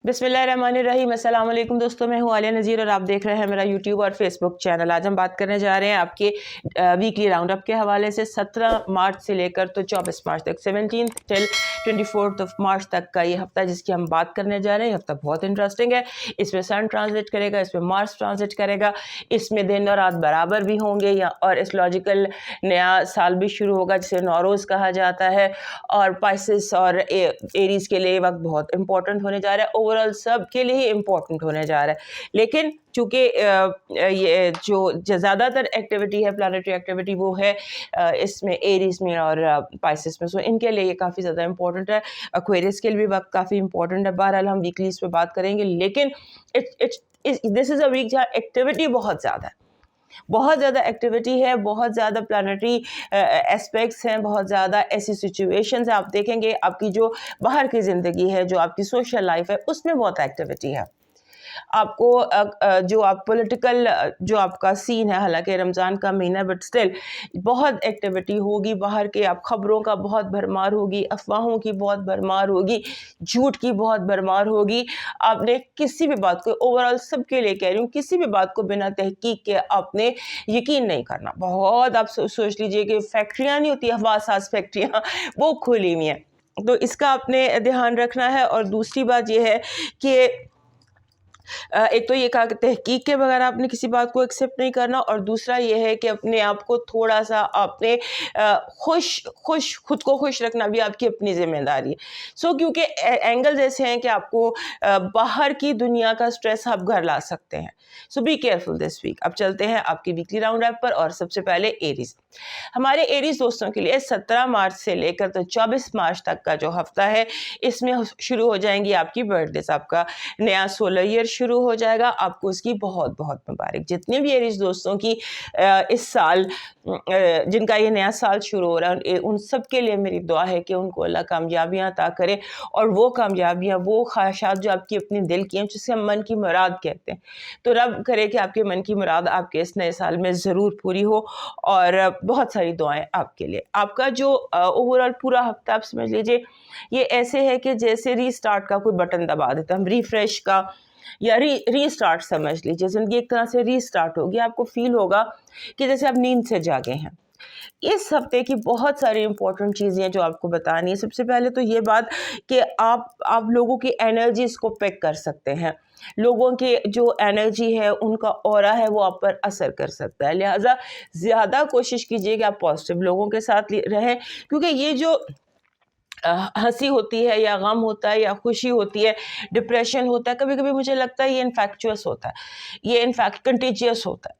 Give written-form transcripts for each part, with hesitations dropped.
बिस्मिल्लाहिर्रहमानिर्रहीम। अस्सलाम वालेकुम दोस्तों, मैं हूँ आलिया नज़ीर और आप देख रहे हैं मेरा यूट्यूब और फेसबुक चैनल। आज हम बात करने जा रहे हैं आपके वीकली राउंड अप के हवाले से 17 मार्च से लेकर तो 24 मार्च तक, 17 टिल 24 मार्च तक का ये हफ्ता जिसकी हम बात करने जा रहे हैं। ये हफ्ता बहुत इंटरेस्टिंग है। इसमें सन ट्रांजिट करेगा, इसमें मार्स ट्रांजिट करेगा, इसमें दिन और रात बराबर भी होंगे और एस्ट्रोलॉजिकल नया साल भी शुरू होगा जिसे नौरोज़ कहा जाता है। और पाइसेस और एरीज के लिए वक्त बहुत इंपॉर्टेंट होने जा रहा है, ओवरऑल सब के लिए ही इम्पोर्टेंट होने जा रहा है। लेकिन चूँकि ये जो ज़्यादातर एक्टिविटी है, प्लानिटरी एक्टिविटी, वो है इसमें एरीज में और पाइसेस में, सो इनके लिए ये काफ़ी ज़्यादा इंपॉर्टेंट है। एक्वेरियस के लिए भी वक्त काफ़ी इंपॉर्टेंट है। बहरहाल हम वीकली इस पर बात करेंगे, लेकिन दिस इज़ अ वीक जहाँ एक्टिविटी बहुत ज़्यादा है, बहुत ज़्यादा एक्टिविटी है, बहुत ज़्यादा प्लानिटरी एस्पेक्ट्स हैं, बहुत ज़्यादा ऐसी सिचुएशंस हैं। आप देखेंगे आपकी जो बाहर की ज़िंदगी है, जो आपकी सोशल लाइफ है, उसमें बहुत एक्टिविटी है। आपको जो आप पॉलिटिकल जो आपका सीन है, हालांकि रमज़ान का महीना, बट स्टिल बहुत एक्टिविटी होगी। बाहर के आप खबरों का बहुत भरमार होगी, अफवाहों की बहुत भरमार होगी, झूठ की बहुत भरमार होगी। आपने किसी भी बात को, ओवरऑल सबके लिए कह रही हूँ, किसी भी बात को बिना तहकीक के आपने यकीन नहीं करना। बहुत आप सोच लीजिए कि फैक्ट्रियाँ नहीं होती, हवासास फैक्ट्रियाँ, वो खुली हुई हैं, तो इसका आपने ध्यान रखना है। और दूसरी बात यह है कि एक तो ये कहा कि तहकीक के बगैर आपने किसी बात को एक्सेप्ट नहीं करना, और दूसरा ये है कि अपने आप को थोड़ा सा आपने खुद को खुश रखना भी आपकी अपनी जिम्मेदारी है। सो क्योंकि एंगल्स ऐसे हैं कि आपको बाहर की दुनिया का स्ट्रेस आप घर ला सकते हैं। सो बी केयरफुल दिस वीक। अब चलते हैं आपकी वीकली राउंड अप पर, और सबसे पहले एरीज। हमारे एरीज दोस्तों के लिए 17 मार्च से लेकर तो 24 मार्च तक का जो हफ्ता है, इसमें शुरू हो जाएंगी आपकी बर्थडे। आपका नया सोलर ईयर शुरू हो जाएगा, आपको इसकी बहुत बहुत मुबारक। जितने भी एरीज दोस्तों की इस साल जिनका ये नया साल शुरू हो रहा है, उन सब के लिए मेरी दुआ है कि उनको अल्लाह कामयाबियां अता करे, और वो कामयाबियां, वो ख्वाहिशात जो आपकी अपने दिल की हैं, जिसे हम मन की मुराद कहते हैं, तो रब करे कि आपके मन की मुराद आपके इस नए साल में ज़रूर पूरी हो। और बहुत सारी दुआएं आपके लिए। आपका जो ओवरऑल पूरा हफ्ता आप समझ लीजिए ये ऐसे है कि जैसे रीस्टार्ट का कोई बटन दबा देते हैं हम, रिफ्रेश का या रीस्टार्ट समझ लीजिए। जिंदगी एक तरह से रीस्टार्ट होगी, आपको फील होगा कि जैसे आप नींद से जागे हैं। इस हफ्ते की बहुत सारी इंपॉर्टेंट चीज़ें हैं जो आपको बतानी है। सबसे पहले तो ये बात कि आप लोगों की एनर्जीज को पिक कर सकते हैं। लोगों की जो एनर्जी है, उनका ऑरा है, वो आप पर असर कर सकता है। लिहाजा ज़्यादा कोशिश कीजिए कि आप पॉजिटिव लोगों के साथ रहें, क्योंकि ये जो हंसी होती है या गम होता है या खुशी होती है, डिप्रेशन होता है, कभी कभी मुझे लगता है ये इन्फेक्चुअस होता है, ये इनफैक्ट कंटेजियस होता है,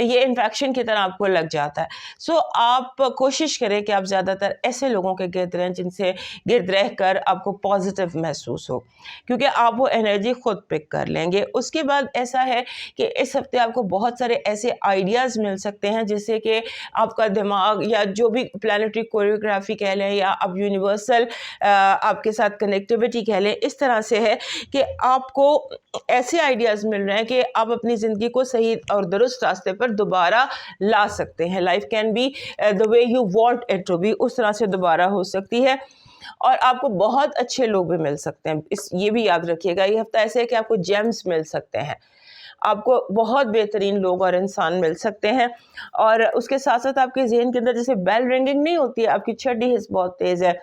ये इन्फेक्शन की तरह आपको लग जाता है। सो आप कोशिश करें कि आप ज़्यादातर ऐसे लोगों के गिर्द रहें जिनसे गिर्द रह कर आपको पॉजिटिव महसूस हो, क्योंकि आप वो एनर्जी खुद पिक कर लेंगे। उसके बाद ऐसा है कि इस हफ्ते आपको बहुत सारे ऐसे आइडियाज़ मिल सकते हैं जिससे कि आपका दिमाग, या जो भी प्लानिटरी कोरियोग्राफी कह लें, या आप यूनिवर्सल आपके साथ कनेक्टिविटी कह लें, इस तरह से है कि आपको ऐसे आइडियाज़ मिल रहे हैं कि आप अपनी ज़िंदगी को सही और दुरुस्त रास्ते पर दोबारा ला सकते हैं। Life can be the way you want it to be, उस तरह से दोबारा हो सकती है। और आपको बहुत अच्छे लोग भी मिल सकते हैं। ये भी याद रखिएगा, ये हफ्ता ऐसे है कि आपको जेम्स मिल सकते हैं, आपको बहुत बेहतरीन लोग और इंसान मिल सकते हैं। और उसके साथ साथ आपके ज़हन के अंदर जैसे बेल रिंगिंग नहीं होती है, आपकी छठी हिस्स बहुत तेज़ है।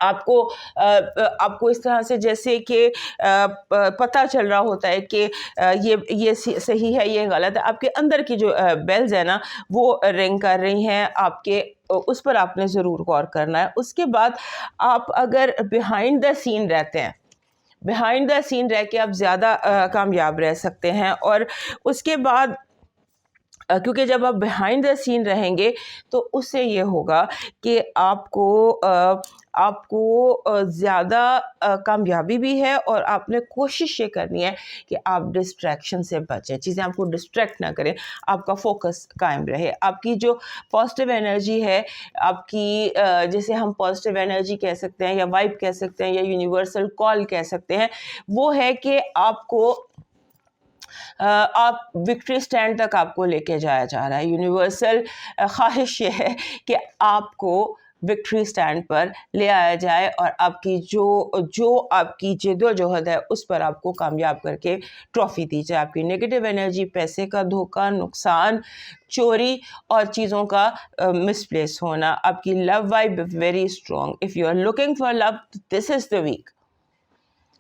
आपको इस तरह से जैसे कि पता चल रहा होता है कि ये सही है, ये गलत है। आपके अंदर की जो बेल्स है ना, वो रिंग कर रही हैं आपके, उस पर आपने ज़रूर गौर करना है। उसके बाद आप अगर बिहाइंड द सीन रहते हैं, बिहाइंड द सीन रह के आप ज़्यादा कामयाब रह सकते हैं। और उसके बाद क्योंकि जब आप बिहाइंड द सीन रहेंगे तो उससे ये होगा कि आपको ज़्यादा कामयाबी भी है, और आपने कोशिश ये करनी है कि आप डिस्ट्रैक्शन से बचें, चीज़ें आपको डिस्ट्रैक्ट ना करें, आपका फोकस कायम रहे। आपकी जो पॉजिटिव एनर्जी है, आपकी जैसे हम पॉजिटिव एनर्जी कह सकते हैं, या वाइब कह सकते हैं, या यूनिवर्सल कॉल कह सकते हैं, वो है कि आप विक्ट्री स्टैंड तक आपको लेके जाया जा रहा है। यूनिवर्सल ख्वाहिश ये है कि आपको विक्ट्री स्टैंड पर ले आया जाए और आपकी जो आपकी जद्दोजहद है उस पर आपको कामयाब करके ट्रॉफी दी जाए। आपकी नेगेटिव एनर्जी, पैसे का धोखा, नुकसान, चोरी और चीज़ों का मिसप्लेस होना, आपकी love vibe very strong. If you are looking for love, this is the week,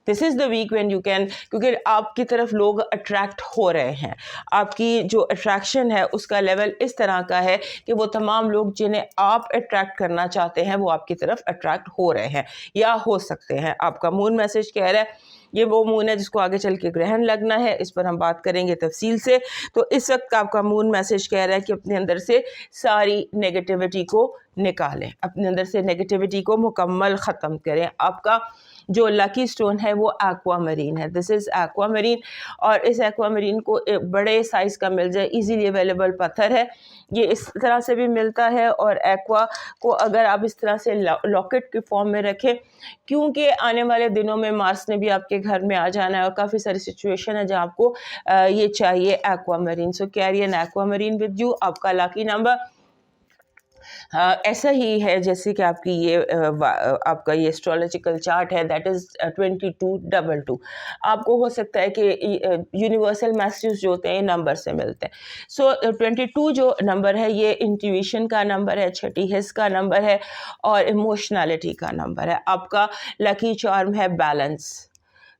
this is the week when you can, क्योंकि आपकी तरफ लोग अट्रैक्ट हो रहे हैं, आपकी जो अट्रैक्शन है उसका लेवल इस तरह का है कि वो तमाम लोग जिन्हें आप अट्रैक्ट करना चाहते हैं वो आपकी तरफ अट्रैक्ट हो रहे हैं या हो सकते हैं। आपका मून मैसेज कह रहा है, ये वो मून है जिसको आगे चल के ग्रहण लगना है, इस पर हम बात करेंगे तफसील से। तो इस वक्त आपका मून मैसेज कह रहा है कि अपने अंदर से सारी नेगेटिविटी को निकालें, अपने अंदर से नेगेटिविटी को मुकम्मल ख़त्म करें। आपका जो लकी स्टोन है वो एक्वामरीन है, दिस इज़ एक्वामरीन, और इस एक्वामरीन को बड़े साइज़ का मिल जाए, इजीली अवेलेबल पत्थर है, ये इस तरह से भी मिलता है। और एक्वा को अगर आप इस तरह से लॉकेट की फॉर्म में रखें, क्योंकि आने वाले दिनों में मार्स ने भी आपके घर में आ जाना है और काफ़ी सारी सिचुएशन है जहाँ आपको ये चाहिए aquamarine. So carry N aquamarine with you. आपका लकी नंबर ऐसा ही है जैसे कि आपकी ये आपका ये एस्ट्रोलॉजिकल चार्ट है, दैट इज़ 2222। आपको हो सकता है कि यूनिवर्सल मैसेज जो होते हैं नंबर से मिलते हैं। सो 22 जो नंबर है ये इंट्यूशन का नंबर है, छठी हिस्स का नंबर है और इमोशनैलिटी का नंबर है। आपका लकी चार्म है बैलेंस,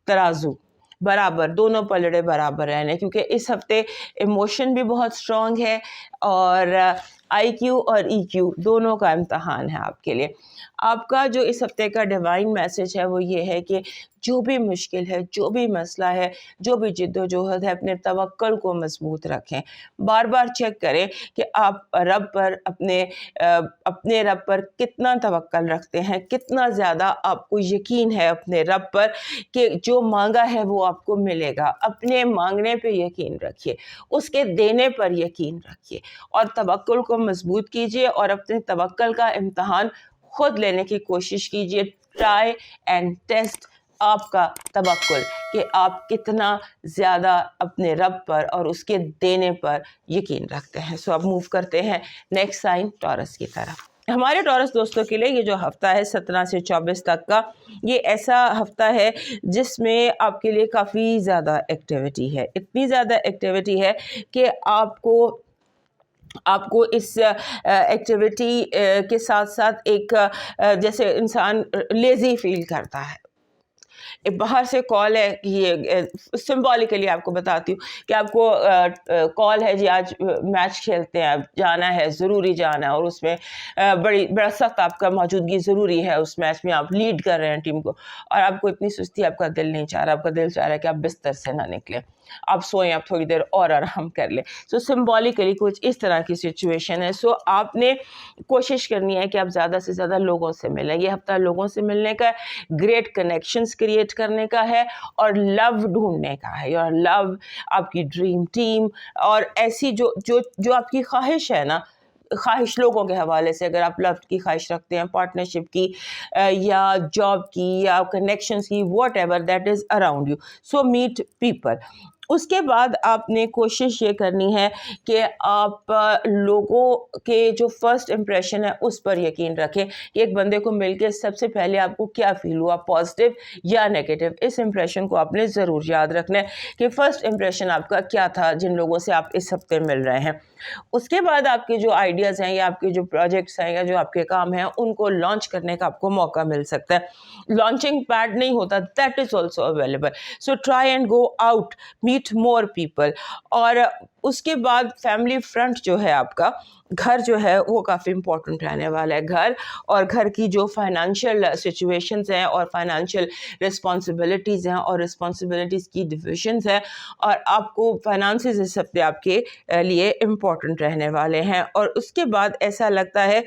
तराजू, बराबर, दोनों पलड़े बराबर रहने, क्योंकि इस हफ्ते इमोशन भी बहुत स्ट्रॉन्ग है और IQ और EQ दोनों का इम्तहान है आपके लिए। आपका जो इस हफ्ते का डिवाइन मैसेज है वो ये है कि जो भी मुश्किल है, जो भी मसला है, जो भी जिद्दोजहद है, अपने तवक्कल को मजबूत रखें। बार बार चेक करें कि आप रब पर अपने रब पर कितना तवक्कल रखते हैं, कितना ज़्यादा आपको यकीन है अपने रब पर कि जो मांगा है वो आपको मिलेगा। अपने मांगने पे यकीन रखिए, उसके देने पर यकीन रखिए और तवक्कुल को मजबूत कीजिए और अपने तवक्कुल का इम्तहान खुद लेने की कोशिश कीजिए। ट्राई एंड टेस्ट आपका तवक्कुल कि आप कितना ज़्यादा अपने रब पर और उसके देने पर यकीन रखते हैं। सो अब मूव करते हैं नेक्स्ट साइन टॉरस की तरफ। हमारे टॉरस दोस्तों के लिए ये जो हफ्ता है 17 से 24 तक का, ये ऐसा हफ्ता है जिसमें आपके लिए काफ़ी ज़्यादा एक्टिविटी है, इतनी ज़्यादा एक्टिविटी है कि आपको इस एक्टिविटी के साथ साथ एक जैसे इंसान लेज़ी फील करता है। बाहर से कॉल है, ये सिंबॉलिकली आपको बताती हूँ कि आपको कॉल है जी आज मैच खेलते हैं, अब जाना है, ज़रूरी जाना है और उसमें बड़ा सख्त आपका मौजूदगी ज़रूरी है उस मैच में, आप लीड कर रहे हैं टीम को और आपको इतनी सुस्ती, आपका दिल नहीं चाह रहा, आपका दिल चाह रहा है कि आप बिस्तर से ना निकलें, आप सोएं, आप थोड़ी देर और आराम कर लें। सो सिंबॉलिकली कुछ इस तरह की सिचुएशन है। सो आपने कोशिश करनी है कि आप ज़्यादा से ज़्यादा लोगों से मिलें। ये हफ्ता लोगों से मिलने का, ग्रेट कनेक्शंस क्रिएट करने का है और लव ढूंढने का है। और लव, आपकी ड्रीम टीम और ऐसी जो आपकी ख्वाहिश है ना, ख्वाहिश लोगों के हवाले से, अगर आप लव की ख्वाहिश रखते हैं, पार्टनरशिप की या जॉब की या कनेक्शंस की, whatever that is around you, so meet people. उसके बाद आपने कोशिश ये करनी है कि आप लोगों के जो फर्स्ट इम्प्रेशन है उस पर यकीन रखें। एक बंदे को मिलके सबसे पहले आपको क्या फील हुआ, पॉजिटिव या नेगेटिव, इस इम्प्रेशन को आपने ज़रूर याद रखना है कि फ़र्स्ट इम्प्रेशन आपका क्या था जिन लोगों से आप इस हफ्ते मिल रहे हैं। उसके बाद आपके जो आइडियाज़ हैं या आपके जो प्रोजेक्ट्स हैं या जो आपके काम हैं उनको लॉन्च करने का आपको मौका मिल सकता है। लॉन्चिंग पैड नहीं होता, that is also available. So try and go out, meet more people. और उसके बाद फैमिली फ्रंट जो है आपका, घर जो है वो काफ़ी इम्पोर्टेंट रहने वाला है। घर और घर की जो फाइनेंशियल सिचुएशंस हैं और फाइनेंशियल रिस्पॉन्सिबिलिटीज़ हैं और रिस्पॉन्सिबिलिटीज़ की डिविजन्स हैं और आपको फाइनेंसेस इस हफ्ते आपके लिए इम्पोर्टेंट रहने वाले हैं। और उसके बाद ऐसा लगता है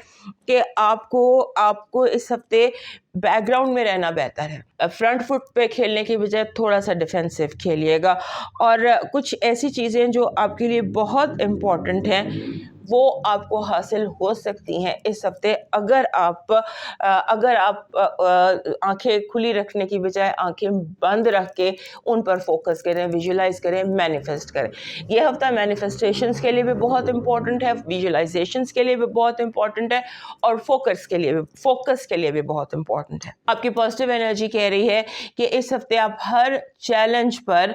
कि आपको इस हफ्ते बैकग्राउंड में रहना बेहतर है। फ्रंट फुट पे खेलने की बजाय थोड़ा सा डिफेंसिव खेलिएगा। और कुछ ऐसी चीज़ें जो आपके लिए बहुत इम्पॉर्टेंट हैं وہ آپ کو حاصل ہو سکتی ہیں اس ہفتے اگر آپ آنکھیں کھلی رکھنے کی بجائے آنکھیں بند رکھ کے ان پر فوکس کریں, ویژولائز کریں, مینیفیسٹ کریں. یہ ہفتہ مینیفیسٹیشنز کے لیے بھی بہت امپورٹنٹ ہے, ویژولائزیشنز کے لیے بھی بہت امپورٹنٹ ہے, اور فوکس کے لیے بھی بہت امپورٹنٹ ہے. آپ کی پازیٹیو انرجی کہہ رہی ہے کہ اس ہفتے آپ ہر چیلنج پر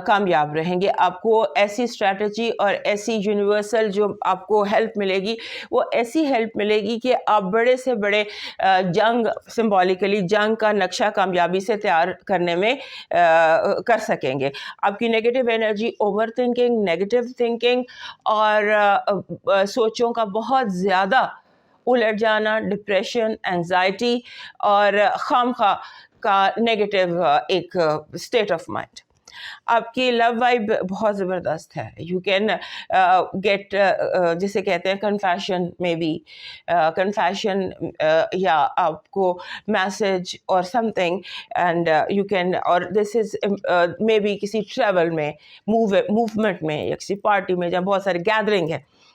کامیاب رہیں گے. آپ کو ایسی اسٹریٹجی اور ایسی یونیورسل جو آپ کو ہیلپ ملے گی, وہ ایسی ہیلپ ملے گی کہ آپ بڑے سے بڑے جنگ, سمبولیکلی جنگ کا نقشہ کامیابی سے تیار کرنے میں کر سکیں گے. آپ کی negative energy, over thinking, negative thinking اور سوچوں کا بہت زیادہ الٹ جانا, ڈپریشن, اینزائٹی اور خامخواہ کا نیگیٹو ایک اسٹیٹ آف مائنڈ. آپ کی لو وائب بہت زبردست ہے. یو کین گیٹ جسے کہتے ہیں کنفیشن, میں بھی کنفیشن یا آپ کو میسج اور some thing, and you can, اور دس از مے بی کسی ٹریول میں, موومنٹ میں, یا کسی پارٹی میں جہاں بہت سارے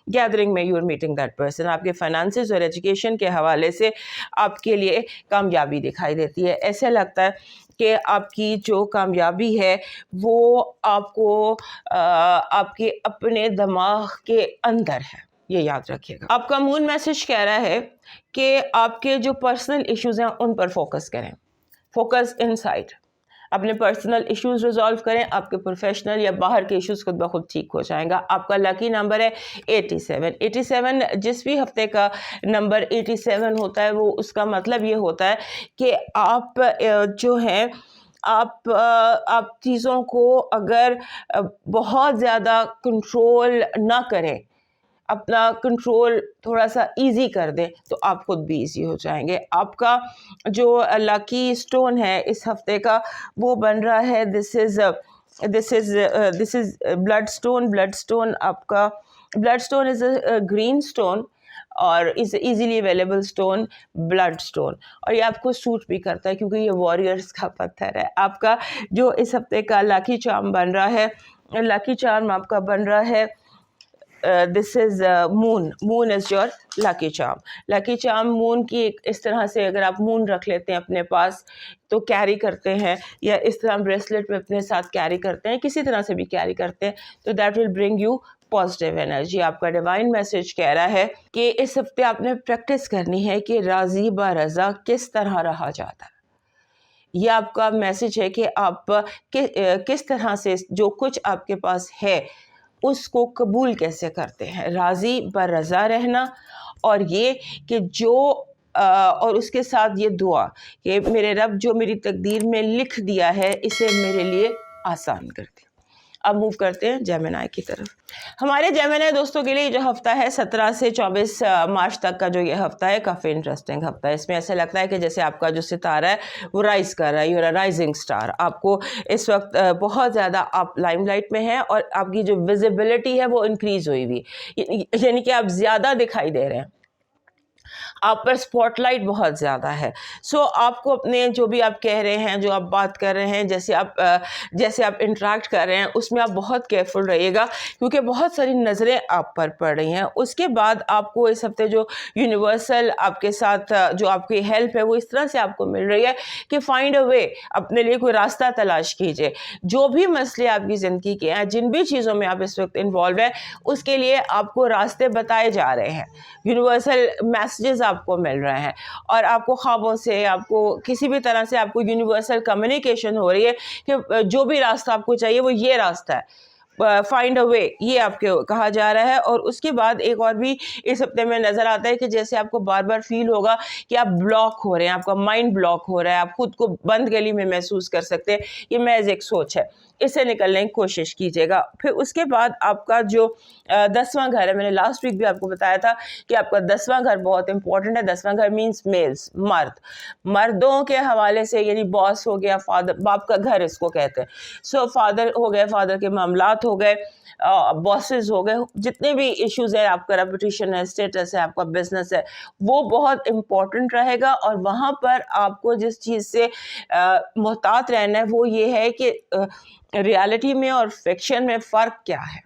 گیدرنگ میں you are meeting that person. آپ کے فائنانسز اور ایجوکیشن کے حوالے سے آپ کے لیے کامیابی دکھائی دیتی ہے. ایسے لگتا ہے کہ آپ کی جو کامیابی ہے وہ آپ کو آپ کے اپنے دماغ کے اندر ہے, یہ یاد رکھیے گا. آپ کا مون میسج کہہ رہا ہے کہ آپ کے جو پرسنل ایشوز ہیں ان پر فوکس کریں, فوکس ان سائڈ. اپنے پرسنل ایشوز ریزالو کریں, آپ کے پروفیشنل یا باہر کے ایشوز خود بخود ٹھیک ہو جائیں گا. آپ کا لکی نمبر ہے 87. جس بھی ہفتے کا نمبر 87 ہوتا ہے وہ اس کا مطلب یہ ہوتا ہے کہ آپ جو ہیں آپ چیزوں کو اگر بہت زیادہ کنٹرول نہ کریں, اپنا کنٹرول تھوڑا سا ایزی کر دیں, تو آپ خود بھی ایزی ہو جائیں گے. آپ کا جو لکی اسٹون ہے اس ہفتے کا وہ بن رہا ہے, دس از بلڈ اسٹون. آپ کا blood stone is a green stone اور is easily available stone, blood stone, اور یہ آپ کو سوٹ بھی کرتا ہے کیونکہ یہ واریئرس کا پتھر ہے. آپ کا جو اس ہفتے کا لاکی چارم بن رہا ہے, لاکی چارم آپ کا بن رہا ہے, دس از مون از یور لاکی چارم. لاکی چارم مون کی اس طرح سے اگر آپ مون رکھ لیتے ہیں اپنے پاس تو کیری کرتے ہیں, یا اس طرح بریسلیٹ میں اپنے ساتھ کیری کرتے ہیں, کسی طرح سے بھی کیری کرتے ہیں, تو that will bring you positive energy. آپ کا ڈیوائن میسج کہہ رہا ہے کہ اس ہفتے آپ نے پریکٹس کرنی ہے کہ راضی برضا کس طرح رہا جاتا ہے. یہ آپ کا میسج ہے کہ آپ کس طرح سے جو کچھ آپ کے پاس ہے اس کو قبول کیسے کرتے ہیں, راضی برضا رہنا, اور یہ کہ جو اور اس کے ساتھ یہ دعا کہ میرے رب جو میری تقدیر میں لکھ دیا ہے اسے میرے لیے آسان کر دے. اب موو کرتے ہیں جیمنائی کی طرف. ہمارے جیمنائی دوستوں کے لیے جو ہفتہ ہے 17 سے 24 مارچ تک کا جو یہ ہفتہ ہے کافی انٹرسٹنگ ہفتہ ہے. اس میں ایسا لگتا ہے کہ جیسے آپ کا جو ستارہ ہے وہ رائز کر رہا ہے, you are a rising star. آپ کو اس وقت بہت زیادہ آپ لائم لائٹ میں ہیں اور آپ کی جو ویزیبلٹی ہے وہ انکریز ہوئی ہوئی, یعنی کہ آپ زیادہ دکھائی دے رہے ہیں, آپ پر اسپاٹ لائٹ بہت زیادہ ہے. سو آپ کو اپنے جو بھی آپ کہہ رہے ہیں, جو آپ بات کر رہے ہیں, جیسے آپ انٹریکٹ کر رہے ہیں, اس میں آپ بہت کیئرفل رہیے گا کیونکہ بہت ساری نظریں آپ پر پڑ رہی ہیں. اس کے بعد آپ کو اس ہفتے جو یونیورسل آپ کے ساتھ جو آپ کی ہیلپ ہے وہ اس طرح سے آپ کو مل رہی ہے کہ فائنڈ اے وے, اپنے لیے کوئی راستہ تلاش کیجیے. جو بھی مسئلے آپ کی زندگی کے ہیں, جن بھی چیزوں میں آپ اس وقت انوالو ہیں, اس کے لیے آپ کو راستے بتائے جا رہے ہیں. یونیورسل میسیجز آپ کو مل رہے ہیں اور آپ کو خوابوں سے, آپ کو کسی بھی طرح سے آپ کو یونیورسل کمیونیکیشن ہو رہی ہے کہ جو بھی راستہ آپ کو چاہیے وہ یہ راستہ ہے, فائنڈ اے وے, یہ آپ کو کہا جا رہا ہے. اور اس کے بعد ایک اور بھی اس ہفتے میں نظر آتا ہے کہ جیسے آپ کو بار بار فیل ہوگا کہ آپ بلاک ہو رہے ہیں, آپ کا مائنڈ بلاک ہو رہا ہے, آپ خود کو بند گلی میں محسوس کر سکتے ہیں. یہ محض ایک سوچ ہے, اس سے نکلنے کی کوشش کیجیے گا. پھر اس کے بعد آپ کا جو 10واں گھر ہے, میں نے لاسٹ ویک بھی آپ کو بتایا تھا کہ آپ کا 10واں گھر بہت امپورٹنٹ ہے. 10واں گھر مینس میلز, مردوں کے حوالے سے, یعنی باس ہو گیا, فادر, باپ کا گھر اس کو کہتے ہیں. سو فادر ہو گئے, فادر کے معاملات ہو گئے, باسز ہو گئے, جتنے بھی ایشوز ہیں, آپ کا ریپوٹیشن ہے, اسٹیٹس ہے, آپ کا بزنس ہے, وہ بہت امپورٹنٹ رہے گا. اور وہاں پر آپ کو جس چیز سے محتاط رہنا ہے وہ یہ ہے کہ ریالٹی میں اور فکشن میں فرق کیا ہے.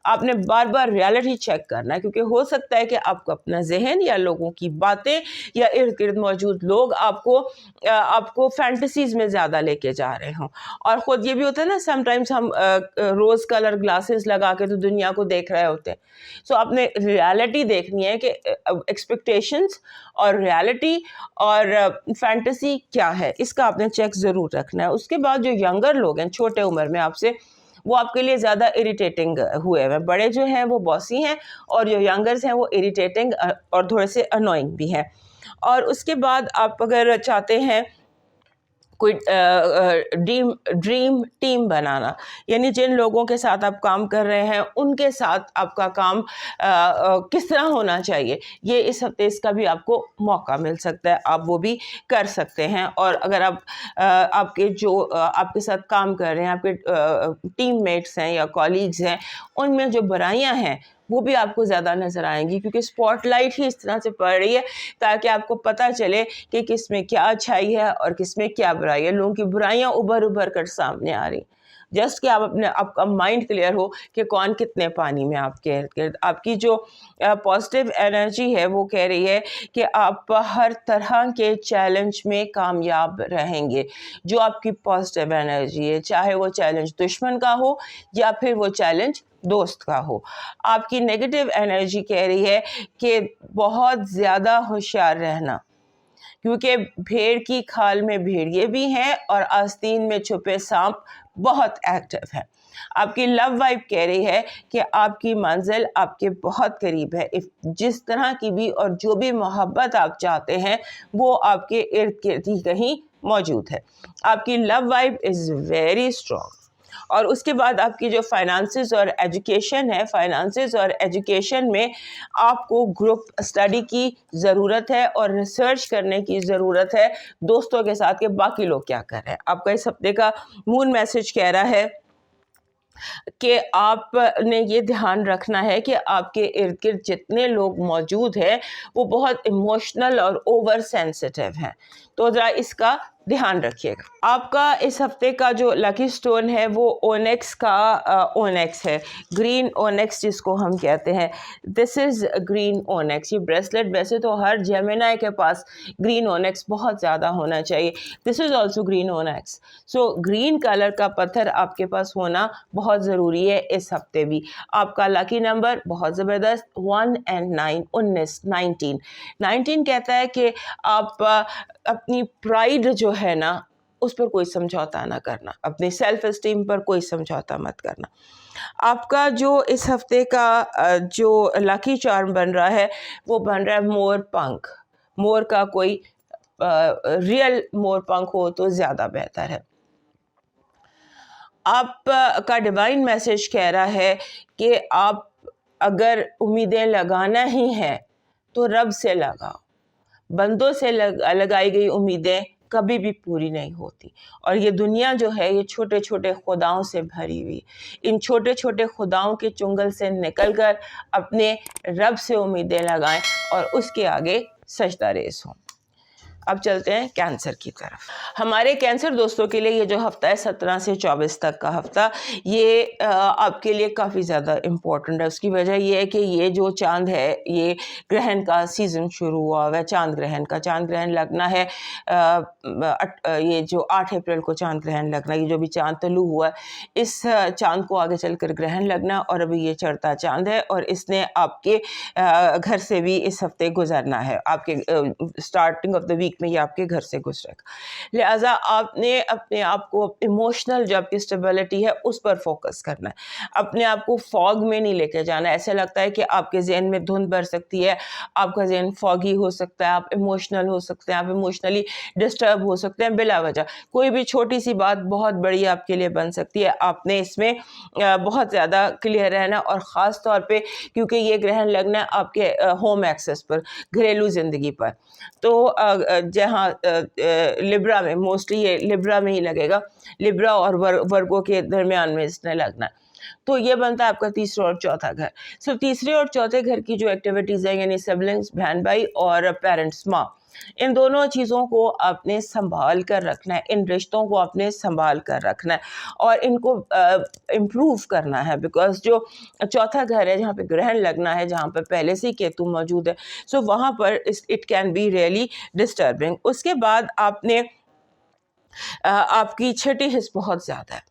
آپ نے بار بار ریالٹی چیک کرنا ہے، کیونکہ ہو سکتا ہے کہ آپ کو اپنا ذہن یا لوگوں کی باتیں یا ارد گرد موجود لوگ آپ کو فینٹسیز میں زیادہ لے کے جا رہے ہوں. اور خود یہ بھی ہوتا ہے نا، سم ٹائمز ہم روز کلر گلاسز لگا کے تو دنیا کو دیکھ رہے ہوتے ہیں. سو آپ نے ریالٹی دیکھنی ہے کہ ایکسپیکٹیشنز اور ریالٹی اور فینٹیسی کیا ہے، اس کا آپ نے چیک ضرور رکھنا ہے. اس کے بعد جو ینگر لوگ ہیں چھوٹے عمر میں آپ سے، وہ آپ کے لیے زیادہ اریٹیٹنگ ہوئے ہوئے. بڑے جو ہیں وہ باسی ہیں، اور جو ینگرز ہیں وہ اریٹیٹنگ اور تھوڑے سے انوائنگ بھی ہیں. اور اس کے بعد آپ اگر چاہتے ہیں کوئی ڈریم ٹیم بنانا، یعنی جن لوگوں کے ساتھ آپ کام کر رہے ہیں ان کے ساتھ آپ کا کام کس طرح ہونا چاہیے، یہ اس ہفتے اس کا بھی آپ کو موقع مل سکتا ہے، آپ وہ بھی کر سکتے ہیں. اور اگر آپ کے جو آپ کے ساتھ کام کر رہے ہیں، آپ کے ٹیم میٹس ہیں یا کولیگز ہیں، ان میں جو برائیاں ہیں وہ بھی آپ کو زیادہ نظر آئیں گی، کیونکہ اسپاٹ لائٹ ہی اس طرح سے پڑ رہی ہے تاکہ آپ کو پتہ چلے کہ کس میں کیا اچھائی ہے اور کس میں کیا برائی ہے. لوگوں کی برائیاں ابھر کر سامنے آ رہی، جسٹ کہ آپ کا مائنڈ کلیئر ہو کہ کون کتنے پانی میں آپ کے ارد گرد. آپ کی جو پازیٹیو انرجی ہے وہ کہہ رہی ہے کہ آپ ہر طرح کے چیلنج میں کامیاب رہیں گے. جو آپ کی پازیٹیو انرجی ہے، چاہے وہ چیلنج دشمن کا ہو یا پھر وہ چیلنج دوست کا ہو. آپ کی نیگیٹو انرجی کہہ رہی ہے کہ بہت زیادہ ہوشیار رہنا، کیونکہ بھیڑ کی کھال میں بھیڑیے بھی ہیں اور آستین میں چھپے سانپ بہت ایکٹیو ہیں. آپ کی لو وائب کہہ رہی ہے کہ آپ کی منزل آپ کے بہت قریب ہے. جس طرح کی بھی اور جو بھی محبت آپ چاہتے ہیں وہ آپ کے ارد گرد ہی کہیں موجود ہے. آپ کی love vibe is very strong. اور اس کے بعد آپ کی جو فائنانسز اور ایجوکیشن ہے، فائنانسز اور ایجوکیشن میں آپ کو گروپ اسٹڈی کی ضرورت ہے اور ریسرچ کرنے کی ضرورت ہے دوستوں کے ساتھ کہ باقی لوگ کیا کر رہے ہیں. آپ کا اس ہفتے کا مون میسج کہہ رہا ہے کہ آپ نے یہ دھیان رکھنا ہے کہ آپ کے ارد گرد جتنے لوگ موجود ہیں وہ بہت ایموشنل اور اوور سینسٹیو ہیں، تو ذرا اس کا دھیان رکھیے گا. آپ کا اس ہفتے کا جو لکی سٹون ہے وہ اونیکس کا اونیکس ہے، گرین اونیکس جس کو ہم کہتے ہیں. دس از گرین اونیکس. یہ بریسلیٹ ویسے تو ہر جیمینائی کے پاس گرین اونیکس بہت زیادہ ہونا چاہیے. This is also green onyx. So green colour کا پتھر آپ کے پاس ہونا بہت ضروری ہے اس ہفتے بھی. آپ کا لکی نمبر بہت زبردست 1 and 9 19 19 کہتا ہے کہ آپ اپنی پرائیڈ جو ہے نا اس پر کوئی سمجھوتا نہ کرنا، اپنی سیلف اسٹیم پر کوئی سمجھوتا مت کرنا. آپ کا جو اس ہفتے کا جو لکی چارم بن رہا ہے وہ بن رہا ہے مور پنکھ. مور کا کوئی ریئل مور پنکھ ہو تو زیادہ بہتر ہے. آپ کا ڈیوائن میسج کہہ رہا ہے کہ آپ اگر امیدیں لگانا ہی ہیں تو رب سے لگاؤ. بندوں سے لگائی گئی امیدیں کبھی بھی پوری نہیں ہوتی، اور یہ دنیا جو ہے یہ چھوٹے چھوٹے خداؤں سے بھری ہوئی. ان چھوٹے چھوٹے خداؤں کے چنگل سے نکل کر اپنے رب سے امیدیں لگائیں اور اس کے آگے سجدہ ریز ہوں. اب چلتے ہیں کینسر کی طرف. ہمارے کینسر دوستوں کے لیے یہ جو ہفتہ ہے 17 سے 24 تک کا ہفتہ، یہ آپ کے لیے کافی زیادہ امپورٹنٹ ہے. اس کی وجہ یہ ہے کہ یہ جو چاند ہے، یہ گرہن کا سیزن شروع ہوا ہوا ہے. چاند گرہن لگنا ہے. یہ جو 8 اپریل کو چاند گرہن لگنا، یہ جو بھی چاند طلوع ہوا ہے، اس چاند کو آگے چل کر گرہن لگنا، اور ابھی یہ چڑھتا چاند ہے اور اس نے آپ کے گھر سے بھی اس ہفتے گزرنا ہے. آپ کے اسٹارٹنگ آف دا ویک میں یہ آپ کے گھر سے گزرے گا. لہٰذا آپ نے اپنے آپ کو ایموشنل جو آپ کی اسٹیبلٹی ہے اس پر فوکس کرنا ہے. اپنے آپ کو فوگ میں نہیں لے کے جانا. ایسے لگتا ہے کہ آپ کے ذہن میں دھند بھر سکتی ہے، آپ کا ذہن فوگی ہو سکتا ہے، آپ ایموشنل ہو سکتے ہیں، آپ ایموشنلی ڈسٹرب ہو سکتے ہیں بلا وجہ. کوئی بھی چھوٹی سی بات بہت بڑی آپ کے لیے بن سکتی ہے. آپ نے اس میں بہت زیادہ کلیئر رہنا، اور خاص طور پہ کیونکہ یہ گرہن لگنا ہے آپ کے ہوم ایکسس پر، گھریلو زندگی پر. تو جہاں لبرا میں، موسٹلی یہ لبرا میں ہی لگے گا، لبرا اور ورگو کے درمیان میں اس نے لگنا ہے. تو یہ بنتا ہے آپ کا تیسرا اور چوتھا گھر. تیسرے اور چوتھے گھر کی جو ایکٹیویٹیز ہیں، یعنی سبلنگز، بہن بھائی اور پیرنٹس، ماں، इन दोनों चीज़ों को आपने संभाल कर रखना है, इन रिश्तों को आपने संभाल कर रखना है और इनको इम्प्रूव करना है, बिकॉज जो चौथा घर है जहाँ पे ग्रहण लगना है, जहाँ पे पहले से ही केतु मौजूद है, सो वहाँ पर it can be really disturbing. उसके बाद आपकी छठी हिस्स बहुत ज़्यादा है,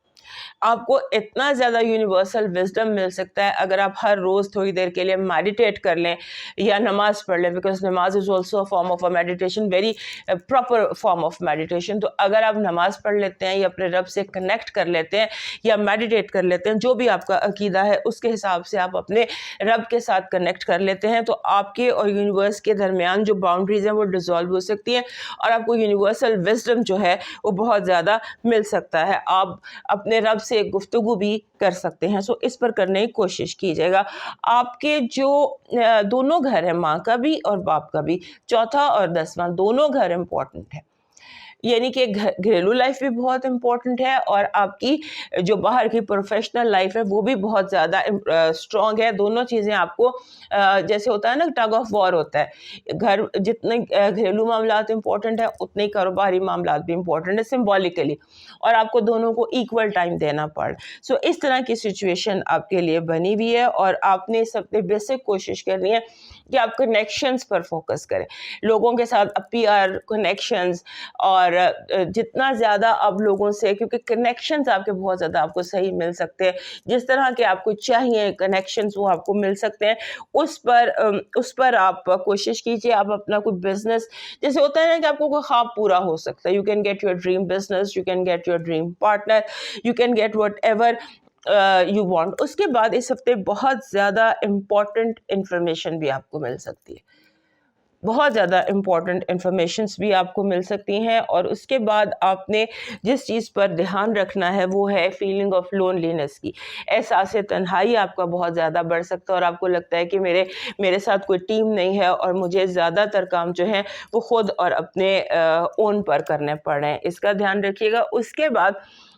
आपको इतना ज़्यादा यूनिवर्सल विजडम मिल सकता है अगर आप हर रोज़ थोड़ी देर के लिए मेडिटेट कर लें या नमाज पढ़ लें, बिकॉज नमाज is also a form of a meditation, very proper form of meditation. तो अगर आप नमाज पढ़ लेते हैं या अपने रब से कनेक्ट कर लेते हैं या मेडिटेट कर लेते हैं, जो भी आपका अकीदा है उसके हिसाब से आप अपने रब के साथ कनेक्ट कर लेते हैं, तो आपके और यूनिवर्स के दरमियान जो बाउंड्रीज़ हैं वो डिज़ोल्व हो सकती हैं और आपको यूनिवर्सल विजडम जो है वो बहुत ज़्यादा मिल सकता है। आप अपने रब से गुफ्तगू भी कर सकते हैं। सो इस पर करने की कोशिश कीजिएगा। आपके जो दोनों घर हैं, माँ का भी और बाप का भी, चौथा और 10वां, दोनों घर इम्पॉर्टेंट है, यानी कि घरेलू लाइफ भी बहुत इम्पॉर्टेंट है और आपकी जो बाहर की प्रोफेशनल लाइफ है वो भी बहुत ज़्यादा स्ट्रॉन्ग है। दोनों चीज़ें आपको जैसे होता है ना, टग ऑफ वॉर होता है, घर जितने घरेलू मामलात इम्पॉर्टेंट है उतने कारोबारी मामलात भी इम्पॉर्टेंट है सिम्बॉलिकली, और आपको दोनों को इक्वल टाइम देना पड़। सो इस तरह की सिचुएशन आपके लिए बनी हुई है और आपने सबसे बेसिक कोशिश करनी है कि आप कनेक्शंस पर फोकस करें, लोगों के साथ अपीआर कनेक्शंस, और जितना ज़्यादा आप लोगों से, क्योंकि कनेक्शंस आपके बहुत ज़्यादा आपको सही मिल सकते हैं, जिस तरह के आपको चाहिए कनेक्शंस वो आपको मिल सकते हैं, उस पर आप कोशिश कीजिए। आप अपना कोई बिजनेस, जैसे होता है ना कि आपको कोई ख्वाब पूरा हो सकता है, you can get your dream business, you can get your dream partner, you can get what ever you want. उसके बाद इस हफ्ते बहुत ज़्यादा इम्पॉर्टेंट इंफॉर्मेशन भी आपको मिल सकती है, बहुत ज़्यादा इम्पॉर्टेंट इंफॉर्मेशंस भी आपको मिल सकती हैं। और उसके बाद आपने जिस चीज़ पर ध्यान रखना है वो है फीलिंग ऑफ लोनलीनेस की। एहसास तन्हाई आपका बहुत ज़्यादा बढ़ सकता है और आपको लगता है कि मेरे साथ कोई टीम नहीं है और मुझे ज़्यादातर काम जो हैं वो खुद और अपने ओन पर करने पड़ रहे हैं, इसका ध्यान रखिएगा। उसके बाद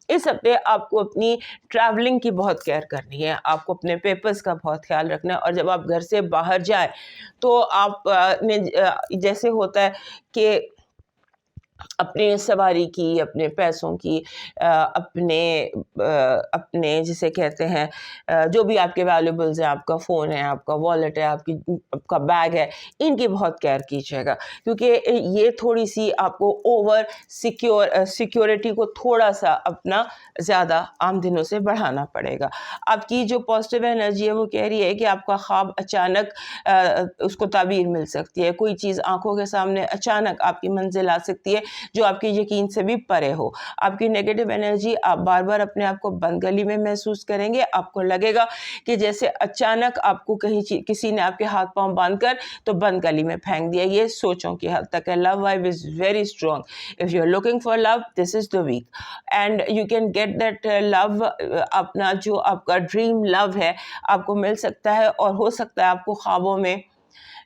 इस हफ्ते आपको अपनी ट्रैवलिंग की बहुत केयर करनी है, आपको अपने पेपर्स का बहुत ख्याल रखना है, और जब आप घर से बाहर जाए तो आप ने जैसे होता है कि अपने सवारी की, अपने पैसों की, अपने जिसे कहते हैं जो भी आपके वैल्यूबल्स हैं, आपका फ़ोन है, आपका वॉलेट है, आपका बैग है, इनकी बहुत केयर कीजिएगा, क्योंकि ये थोड़ी सी आपको ओवर सिक्योरिटी को थोड़ा सा अपना ज़्यादा आम दिनों से बढ़ाना पड़ेगा। आपकी जो पॉजिटिव एनर्जी है वो कह रही है कि आपका ख्वाब अचानक उसको ताबीर मिल सकती है, कोई चीज़ आंखों के सामने अचानक आपकी मंजिल आ सकती है जो आपकी यकीन से भी परे हो। आपकी नेगेटिव एनर्जी, आप बार बार अपने आप को बंद गली में महसूस करेंगे, आपको लगेगा कि जैसे अचानक आपको किसी ने आपके हाथ पांव बांधकर तो बंद गली में फेंक दिया। ये सोचों की हद तक है। Love vibe is very strong. If you are looking for love, this is the week and you can get that love. अपना जो आपका ड्रीम लव है आपको मिल सकता है, और हो सकता है आपको ख्वाबों में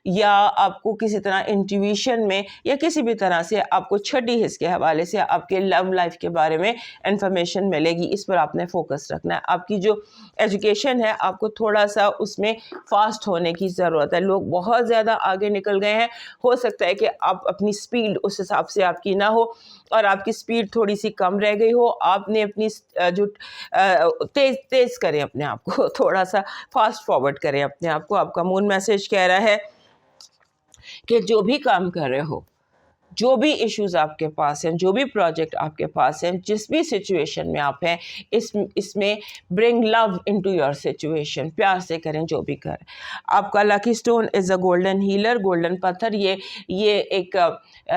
या आपको किसी तरह इंट्यूशन में या किसी भी तरह से आपको छठी हिस्स के हवाले से आपके लव लाइफ के बारे में इंफॉर्मेशन मिलेगी। इस पर आपने फोकस रखना है। आपकी जो एजुकेशन है आपको थोड़ा सा उसमें फास्ट होने की ज़रूरत है। लोग बहुत ज़्यादा आगे निकल गए हैं, हो सकता है कि आप अपनी स्पीड उस हिसाब से आपकी ना हो और आपकी स्पीड थोड़ी सी कम रह गई हो। आपने अपनी जो तेज़ करें अपने आप को, थोड़ा सा फास्ट फॉरवर्ड करें अपने आप को। आपका मून मैसेज कह रहा है कि जो भी काम कर रहे हो, जो भी इश्यूज आपके पास हैं, जो भी प्रोजेक्ट आपके पास हैं, जिस भी सिचुएशन में आप हैं, इसमें bring love into your situation. प्यार से करें जो भी करें। आपका lucky stone is a golden healer. Golden पत्थर ये एक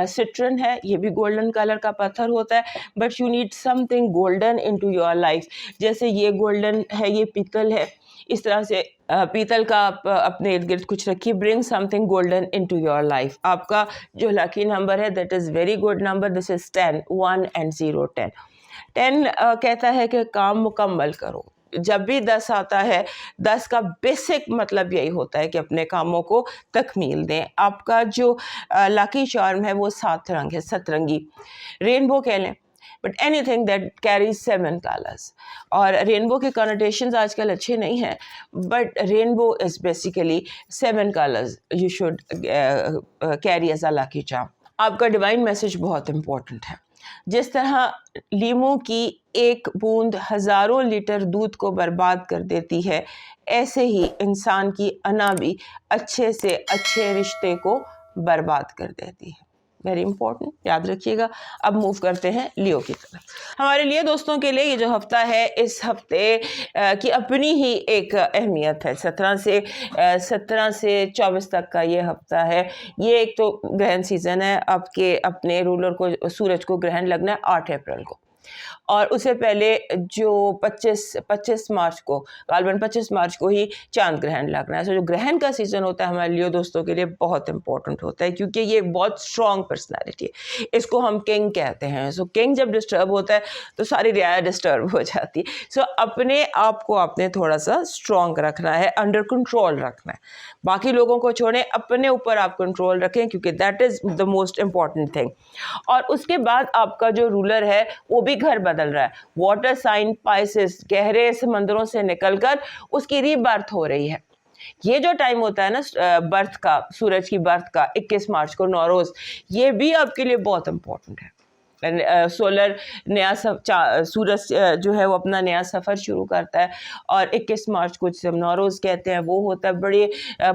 सिट्रन है, ये भी गोल्डन कलर का पत्थर होता है, but you need something golden into your life. जैसे ये गोल्डन है, ये पीतल है, इस तरह से पीतल का आप अपने इर्द गिर्द कुछ रखिए। Bring something golden into your life. आपका जो लकी नंबर है that is very good number, this is 10, 1 and 0, 10। 10 कहता है कि काम मुकम्मल करो। जब भी 10 आता है, 10 का बेसिक मतलब यही होता है कि अपने कामों को तकमील दें। आपका जो लकी चार्म है वो 7 रंग है, सतरंगी, रेनबो कह लें, but anything that carries 7 colours. और रेनबो के कनोटेशंस आजकल अच्छे नहीं हैं, but rainbow is basically 7 colours you should carry as a lucky charm. आपका डिवाइन मैसेज बहुत इम्पोर्टेंट है। जिस तरह लीमू की एक बूंद हजारों लीटर दूध को बर्बाद कर देती है, ऐसे ही इंसान की अना भी अच्छे से अच्छे रिश्ते को बर्बाद कर देती है। वेरी इंपॉर्टेंट, याद रखिएगा। अब मूव करते हैं लियो की तरफ। हमारे लिए दोस्तों के लिए ये जो हफ्ता है, इस हफ्ते की अपनी ही एक अहमियत है। 17 से 24 तक का ये हफ्ता है। ये एक तो ग्रहण सीजन है, आपके अपने रूलर को, सूरज को ग्रहण लगना है 8 अप्रैल को, और उससे पहले जो 25 मार्च को, गालबन 25 मार्च को ही चांद ग्रहण लगना है। तो जो ग्रहण का सीजन होता है हमारे लियो दोस्तों के लिए बहुत इंपॉर्टेंट होता है, क्योंकि ये बहुत स्ट्रॉन्ग पर्सनालिटी है। इसको हम किंग कहते हैं। सो किंग जब डिस्टर्ब होता है तो सारी रियाया डिस्टर्ब हो जाती है। सो अपने आप को आपने थोड़ा सा स्ट्रॉन्ग रखना है, अंडर कंट्रोल रखना है। बाकी लोगों को छोड़ें, अपने ऊपर आप कंट्रोल रखें, क्योंकि that is the most important thing. और उसके बाद आपका जो रूलर है वो भी घर बदल रहा है। वाटर साइन पाइसेस, गहरे समंदरों से निकलकर उसकी रीबर्थ हो रही है। ये जो टाइम होता है ना बर्थ का, सूरज की बर्थ का, 21 मार्च को नौरोज, ये भी आपके लिए बहुत इंपॉर्टेंट है। सोलर नया सूरज जो है वो अपना नया सफ़र शुरू करता है, और 21 मार्च को जिसे हम नौरोज़ कहते हैं वो होता है। बड़े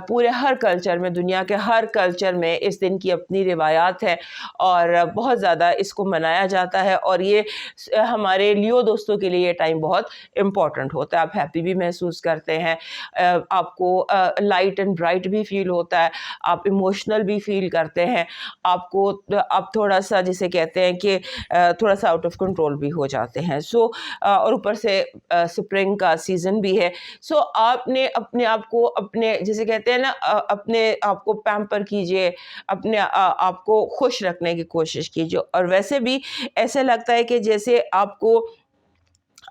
पूरे हर कल्चर में, दुनिया के हर कल्चर में इस दिन की अपनी रिवायात है और बहुत ज़्यादा इसको मनाया जाता है। और ये हमारे लियो दोस्तों के लिए ये टाइम बहुत इम्पॉर्टेंट होता है। आप हैप्पी भी महसूस करते हैं, आपको लाइट एंड ब्राइट भी फील होता है, आप इमोशनल भी फील करते हैं, आपको आप थोड़ा सा जिसे कहते हैं कि थोड़ा सा आउट ऑफ कंट्रोल भी हो जाते हैं। और ऊपर से स्प्रिंग का सीज़न भी है। आपने अपने आप को, अपने जिसे कहते हैं ना, अपने आप को पैम्पर कीजिए, अपने आप को खुश रखने की कोशिश कीजिए। और वैसे भी ऐसे लगता है कि जैसे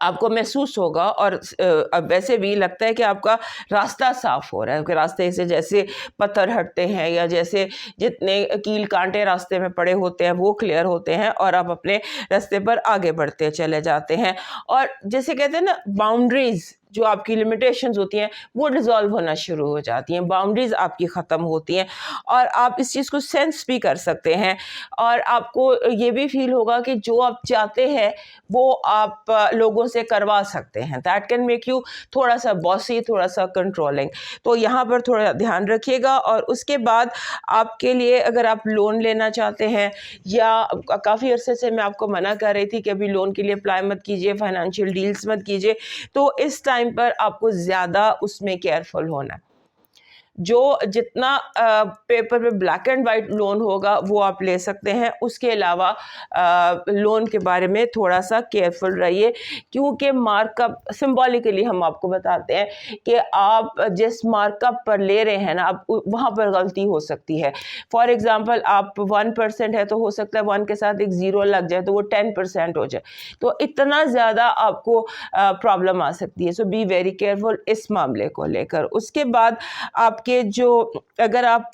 आपको महसूस होगा, और वैसे भी लगता है कि आपका रास्ता साफ हो रहा है, कि रास्ते से जैसे पत्थर हटते हैं या जैसे जितने कील कांटे रास्ते में पड़े होते हैं वो क्लियर होते हैं, और आप अपने रास्ते पर आगे बढ़ते चले जाते हैं। और जैसे कहते हैं ना, बाउंड्रीज जो आपकी लिमिटेशंस होती हैं वो डिसॉल्व होना शुरू हो जाती हैं, बाउंड्रीज आपकी ख़त्म होती हैं, और आप इस चीज़ को सेंस भी कर सकते हैं। और आपको ये भी फील होगा कि जो आप चाहते हैं वो आप लोगों से करवा सकते हैं। दैट कैन मेक यू थोड़ा सा बॉसी, थोड़ा सा कंट्रोलिंग। तो यहाँ पर थोड़ा ध्यान रखिएगा। और उसके बाद आपके लिए, अगर आप लोन लेना चाहते हैं, या काफ़ी अरसे से मैं आपको मना कर रही थी कि अभी लोन के लिए अप्लाई मत कीजिए, फाइनेंशियल डील्स मत कीजिए, तो इस टाइम पर आपको ज़्यादा उसमें केयरफुल होना है। जो जितना पेपर पे ब्लैक एंड वाइट लोन होगा वो आप ले सकते हैं, उसके अलावा लोन के बारे में थोड़ा सा केयरफुल रहिए, क्योंकि मार्कअप सिंबॉलिकली हम आपको बताते हैं कि आप जिस मार्कअप पर ले रहे हैं ना, आप वहाँ पर गलती हो सकती है। फॉर एग्जांपल, आप 1% है तो हो सकता है 1 के साथ एक 0 लग जाए तो वो 10% हो जाए, तो इतना ज़्यादा आपको प्रॉब्लम आ सकती है। सो बी वेरी केयरफुल इस मामले को लेकर। उसके बाद आपके जो, अगर आप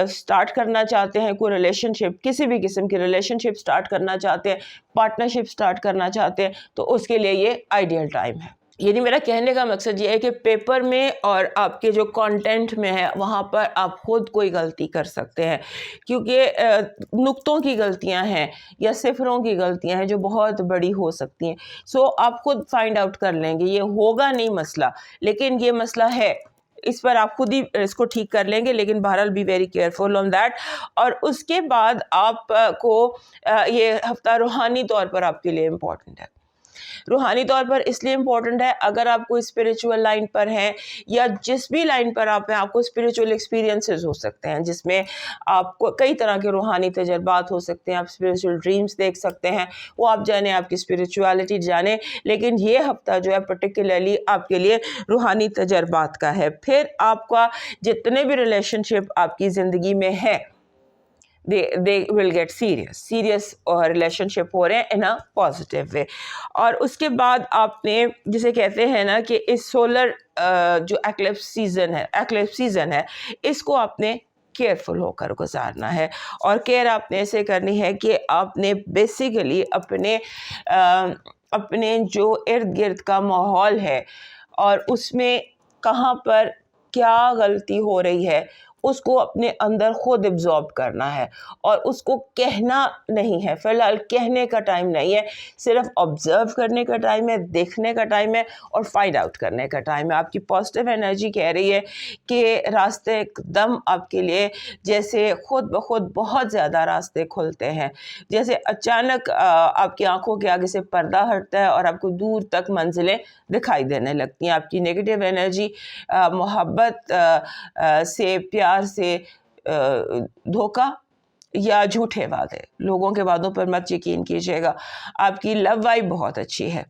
स्टार्ट करना चाहते हैं कोई रिलेशनशिप, किसी भी किस्म की रिलेशनशिप स्टार्ट करना चाहते हैं, पार्टनरशिप स्टार्ट करना चाहते हैं, तो उसके लिए ये आइडियल टाइम है। यानी मेरा कहने का मकसद ये है कि पेपर में और आपके जो कंटेंट में है वहाँ पर आप खुद कोई गलती कर सकते हैं, क्योंकि नुक्तों की गलतियाँ हैं या सिफरों की गलतियाँ हैं जो बहुत बड़ी हो सकती हैं। सो आप खुद फाइंड आउट कर लेंगे, ये होगा नहीं मसला, लेकिन ये मसला है, इस पर आप खुद ही इसको ठीक कर लेंगे, लेकिन बहरहाल B very careful on that. और उसके बाद आपको ये हफ्ता रूहानी तौर पर आपके लिए इम्पॉर्टेंट है। रूहानी तौर पर इसलिए इम्पॉर्टेंट है, अगर आप कोई स्पिरिचुअल लाइन पर हैं या जिस भी लाइन पर आप हैं, आपको स्पिरिचुअल एक्सपीरियंसेस हो सकते हैं, जिसमें आपको कई तरह के रूहानी तजर्बात हो सकते हैं। आप स्पिरिचुअल ड्रीम्स देख सकते हैं, वो आप जाने, आपकी स्पिरिचुअलिटी जाने, लेकिन ये हफ्ता जो है पर्टिकुलरली आपके लिए रूहानी तजर्बात का है। फिर आपका जितने भी रिलेशनशिप आपकी ज़िंदगी में है, they will get serious और रिलेशनशिप हो रहे हैं in a positive way। और उसके बाद आपने जिसे कहते हैं ना कि इस सोलर जो एक्लिप्स सीजन है, इसको आपने केयरफुल होकर गुजारना है। और केयर आपने ऐसे करनी है कि आपने बेसिकली अपने जो इर्द गिर्द का माहौल है और उसमें कहाँ पर क्या गलती हो रही है اس کو اپنے اندر خود ایبزارب کرنا ہے اور اس کو کہنا نہیں ہے. فی الحال کہنے کا ٹائم نہیں ہے, صرف آبزرو کرنے کا ٹائم ہے, دیکھنے کا ٹائم ہے اور فائنڈ آؤٹ کرنے کا ٹائم ہے. آپ کی پازیٹیو انرجی کہہ رہی ہے کہ راستے ایک دم آپ کے لیے جیسے خود بخود بہت زیادہ راستے کھلتے ہیں, جیسے اچانک آپ کی آنکھوں کے آگے سے پردہ ہٹتا ہے اور آپ کو دور تک منزلیں دکھائی دینے لگتی ہیں. آپ کی نیگیٹو انرجی محبت سے, پیار سے, دھوکہ یا جھوٹے وعدے, لوگوں کے وعدوں پر مت یقین کیجیے گا. آپ کی لو وائب بہت اچھی ہے.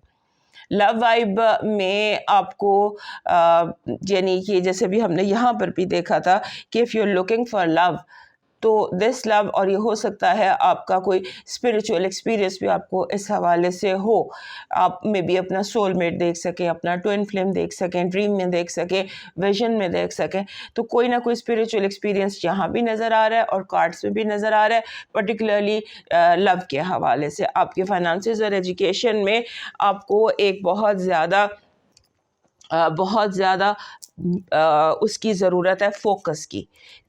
لو وائب میں آپ کو یعنی کہ جیسے بھی ہم نے یہاں پر بھی دیکھا تھا کہ if you're looking for love تو دس لو, اور یہ ہو سکتا ہے آپ کا کوئی اسپریچول ایکسپیرئنس بھی آپ کو اس حوالے سے ہو. آپ میں بھی اپنا سول میٹ دیکھ سکیں, اپنا ٹوئن فلیم دیکھ سکیں, ڈریم میں دیکھ سکیں, ویژن میں دیکھ سکیں. تو کوئی نہ کوئی اسپریچول ایکسپیرئنس یہاں بھی نظر آ رہا ہے اور کارڈس میں بھی نظر آ رہا ہے, پرٹیکولرلی لو کے حوالے سے. آپ کے فائنانسز اور ایجوکیشن میں آپ کو ایک بہت زیادہ اس کی ضرورت ہے فوکس کی.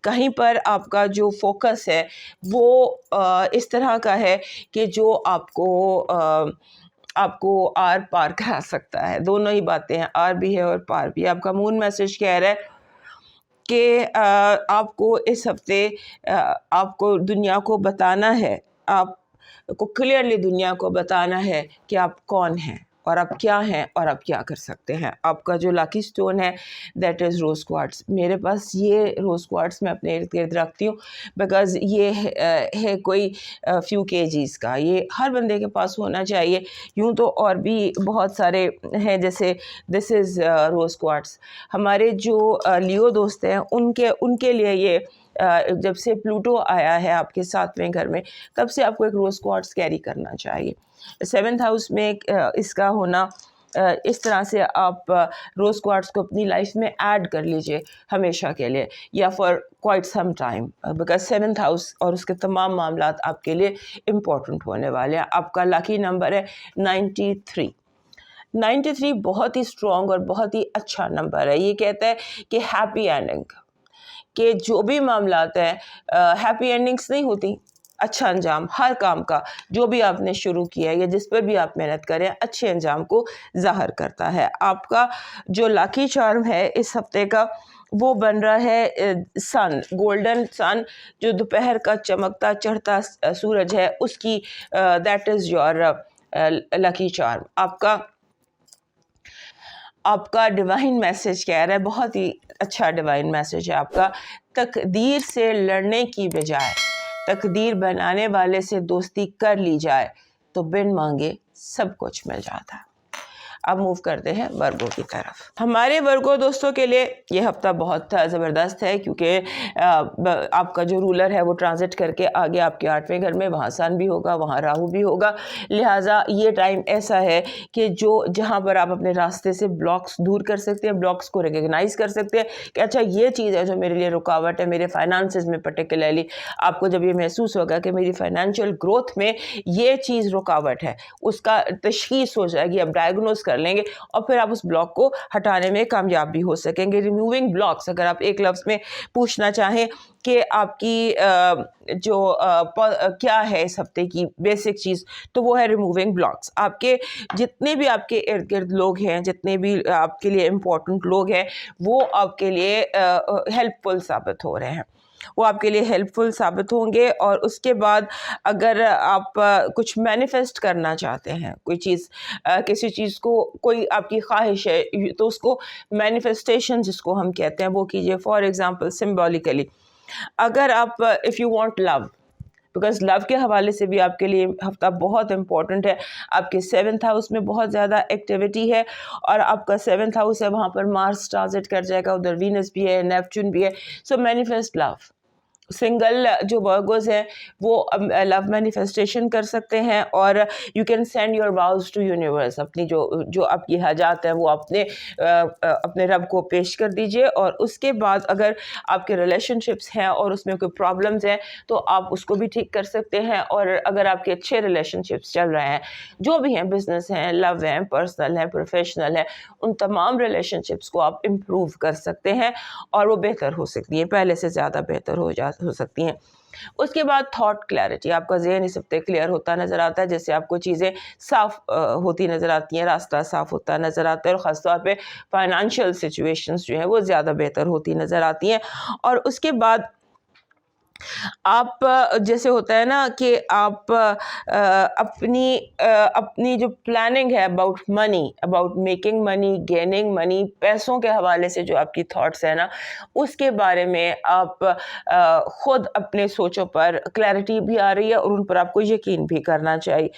کہیں پر آپ کا جو فوکس ہے وہ اس طرح کا ہے کہ جو آپ کو آر پار کرا سکتا ہے. دونوں ہی باتیں ہیں, آر بھی ہے اور پار بھی ہے. آپ کا مون میسج کہہ رہا ہے کہ آپ کو اس ہفتے آپ کو دنیا کو بتانا ہے, آپ کو کلیئرلی دنیا کو بتانا ہے کہ آپ کون ہیں اور آپ کیا ہیں اور آپ کیا کر سکتے ہیں. آپ کا جو لاکی سٹون ہے دیٹ از روز کوارٹز. میرے پاس یہ روز کوارٹز میں اپنے ارد گرد رکھتی ہوں بیکاز یہ ہے کوئی فیو کیجیز کا, یہ ہر بندے کے پاس ہونا چاہیے. یوں تو اور بھی بہت سارے ہیں, جیسے دس از روز کوارٹز. ہمارے جو لیو دوست ہیں ان کے لیے یہ جب سے پلوٹو آیا ہے آپ کے 7ویں گھر میں, تب سے آپ کو ایک روز کوارٹز کیری کرنا چاہیے. 7th ہاؤس میں اس کا ہونا, اس طرح سے آپ روز کوارٹز کو اپنی لائف میں ایڈ کر لیجئے ہمیشہ کے لیے یا for quite some time, because 7th house اور اس کے تمام معاملات آپ کے لیے امپورٹنٹ ہونے والے ہیں. آپ کا لاکی نمبر ہے 93. 93 بہت ہی اسٹرانگ اور بہت ہی اچھا نمبر ہے. یہ کہتا ہے کہ ہیپی اینڈنگ, کہ جو بھی معاملات ہیں ہیپی اینڈنگس نہیں ہوتی, اچھا انجام ہر کام کا جو بھی آپ نے شروع کیا ہے یا جس پر بھی آپ محنت کریں اچھے انجام کو ظاہر کرتا ہے. آپ کا جو لاکی چارم ہے اس ہفتے کا وہ بن رہا ہے سن, گولڈن سن, جو دوپہر کا چمکتا چڑھتا سورج ہے اس کی, دیٹ از یور لاکی چارم. آپ کا ڈیوائن میسج کہہ رہا ہے, بہت ہی اچھا ڈیوائن میسج ہے آپ کا. تقدیر سے لڑنے کی بجائے تقدیر بنانے والے سے دوستی کر لی جائے تو بن مانگے سب کچھ مل جاتا ہے. اب موو کرتے ہیں ورگو کی طرف. ہمارے ورگو دوستوں کے لیے یہ ہفتہ بہت زبردست ہے کیونکہ آپ کا جو رولر ہے وہ ٹرانزٹ کر کے آگے آپ کے 8ویں گھر میں, وہاں سن بھی ہوگا, وہاں راہو بھی ہوگا. لہٰذا یہ ٹائم ایسا ہے کہ جہاں پر آپ اپنے راستے سے بلاکس دور کر سکتے ہیں, بلاکس کو ریکگنائز کر سکتے ہیں کہ اچھا یہ چیز ہے جو میرے لیے رکاوٹ ہے, میرے فائنانسز میں پرٹیکولرلی آپ کو جب یہ محسوس ہوگا کہ میری فائنینشیل گروتھ میں یہ چیز رکاوٹ ہے, اس کا تشخیص ہو جائے گی, آپ ڈائگنوز کر لیں گے اور پھر آپ اس بلاک کو ہٹانے میں کامیاب بھی ہو سکیں گے. ریموونگ بلاکس, اگر آپ ایک لفظ میں پوچھنا چاہیں کہ آپ کی جو کیا ہے اس ہفتے کی بیسک چیز, تو وہ ہے ریموونگ بلاکس. آپ کے جتنے بھی آپ کے ارد گرد لوگ ہیں, جتنے بھی آپ کے لیے امپورٹنٹ لوگ ہیں, وہ آپ کے لیے ہیلپ فل ثابت ہو رہے ہیں, وہ آپ کے لیے ہیلپ فل ثابت ہوں گے. اور اس کے بعد اگر آپ کچھ مینیفیسٹ کرنا چاہتے ہیں, کوئی چیز, کسی چیز کو, کوئی آپ کی خواہش ہے, تو اس کو مینیفیسٹیشن جس کو ہم کہتے ہیں وہ کیجیے. فار ایگزامپل سمبولیکلی اگر آپ if you want love, because love کے حوالے سے بھی آپ کے لیے ہفتہ بہت امپورٹنٹ ہے. آپ کے 7th ہاؤس میں بہت زیادہ ایکٹیویٹی ہے اور آپ کا 7th ہاؤس ہے, وہاں پر مارس ٹرانزٹ کر جائے گا, ادھر وینس بھی ہے, نیپچون بھی ہے. سو مینیفیسٹ لو, सिंगल जो वर्गोज हैं वो लव मैनिफेस्टेशन कर सकते हैं, और you can send your vows to universe, अपनी जो आपकी हाजात हैं वो अपने रब को पेश कर दीजिए। और उसके बाद अगर आपके रिलेशनशिप्स हैं और उसमें कोई प्रॉब्लम्स हैं तो आप उसको भी ठीक कर सकते हैं। और अगर आपके अच्छे रिलेशनशिप्स चल रहे हैं, जो भी हैं, बिजनेस हैं, लव हैं, पर्सनल हैं, प्रोफेशनल हैं, उन तमाम रिलेशनशिप्स को आप इम्प्रूव कर सकते हैं और वो बेहतर हो सकती हैं, पहले से ज़्यादा बेहतर हो सकती हैं। उसके बाद थॉट क्लैरिटी, आपका ज़हन इस हफ्ते क्लियर होता नज़र आता है, जैसे आपको चीज़ें साफ़ होती नज़र आती हैं, रास्ता साफ़ होता नज़र आता है, और ख़ास तौर पे फाइनेंशियल सिचुएशंस जो हैं वो ज़्यादा बेहतर होती नज़र आती हैं। और उसके बाद आप जैसे होता है ना कि आप अपनी जो प्लानिंग है about money, about making money, gaining money, पैसों के हवाले से जो आपकी थॉट्स है ना, उसके बारे में आप खुद अपने सोचों पर क्लैरिटी भी आ रही है और उन पर आपको यकीन भी करना चाहिए।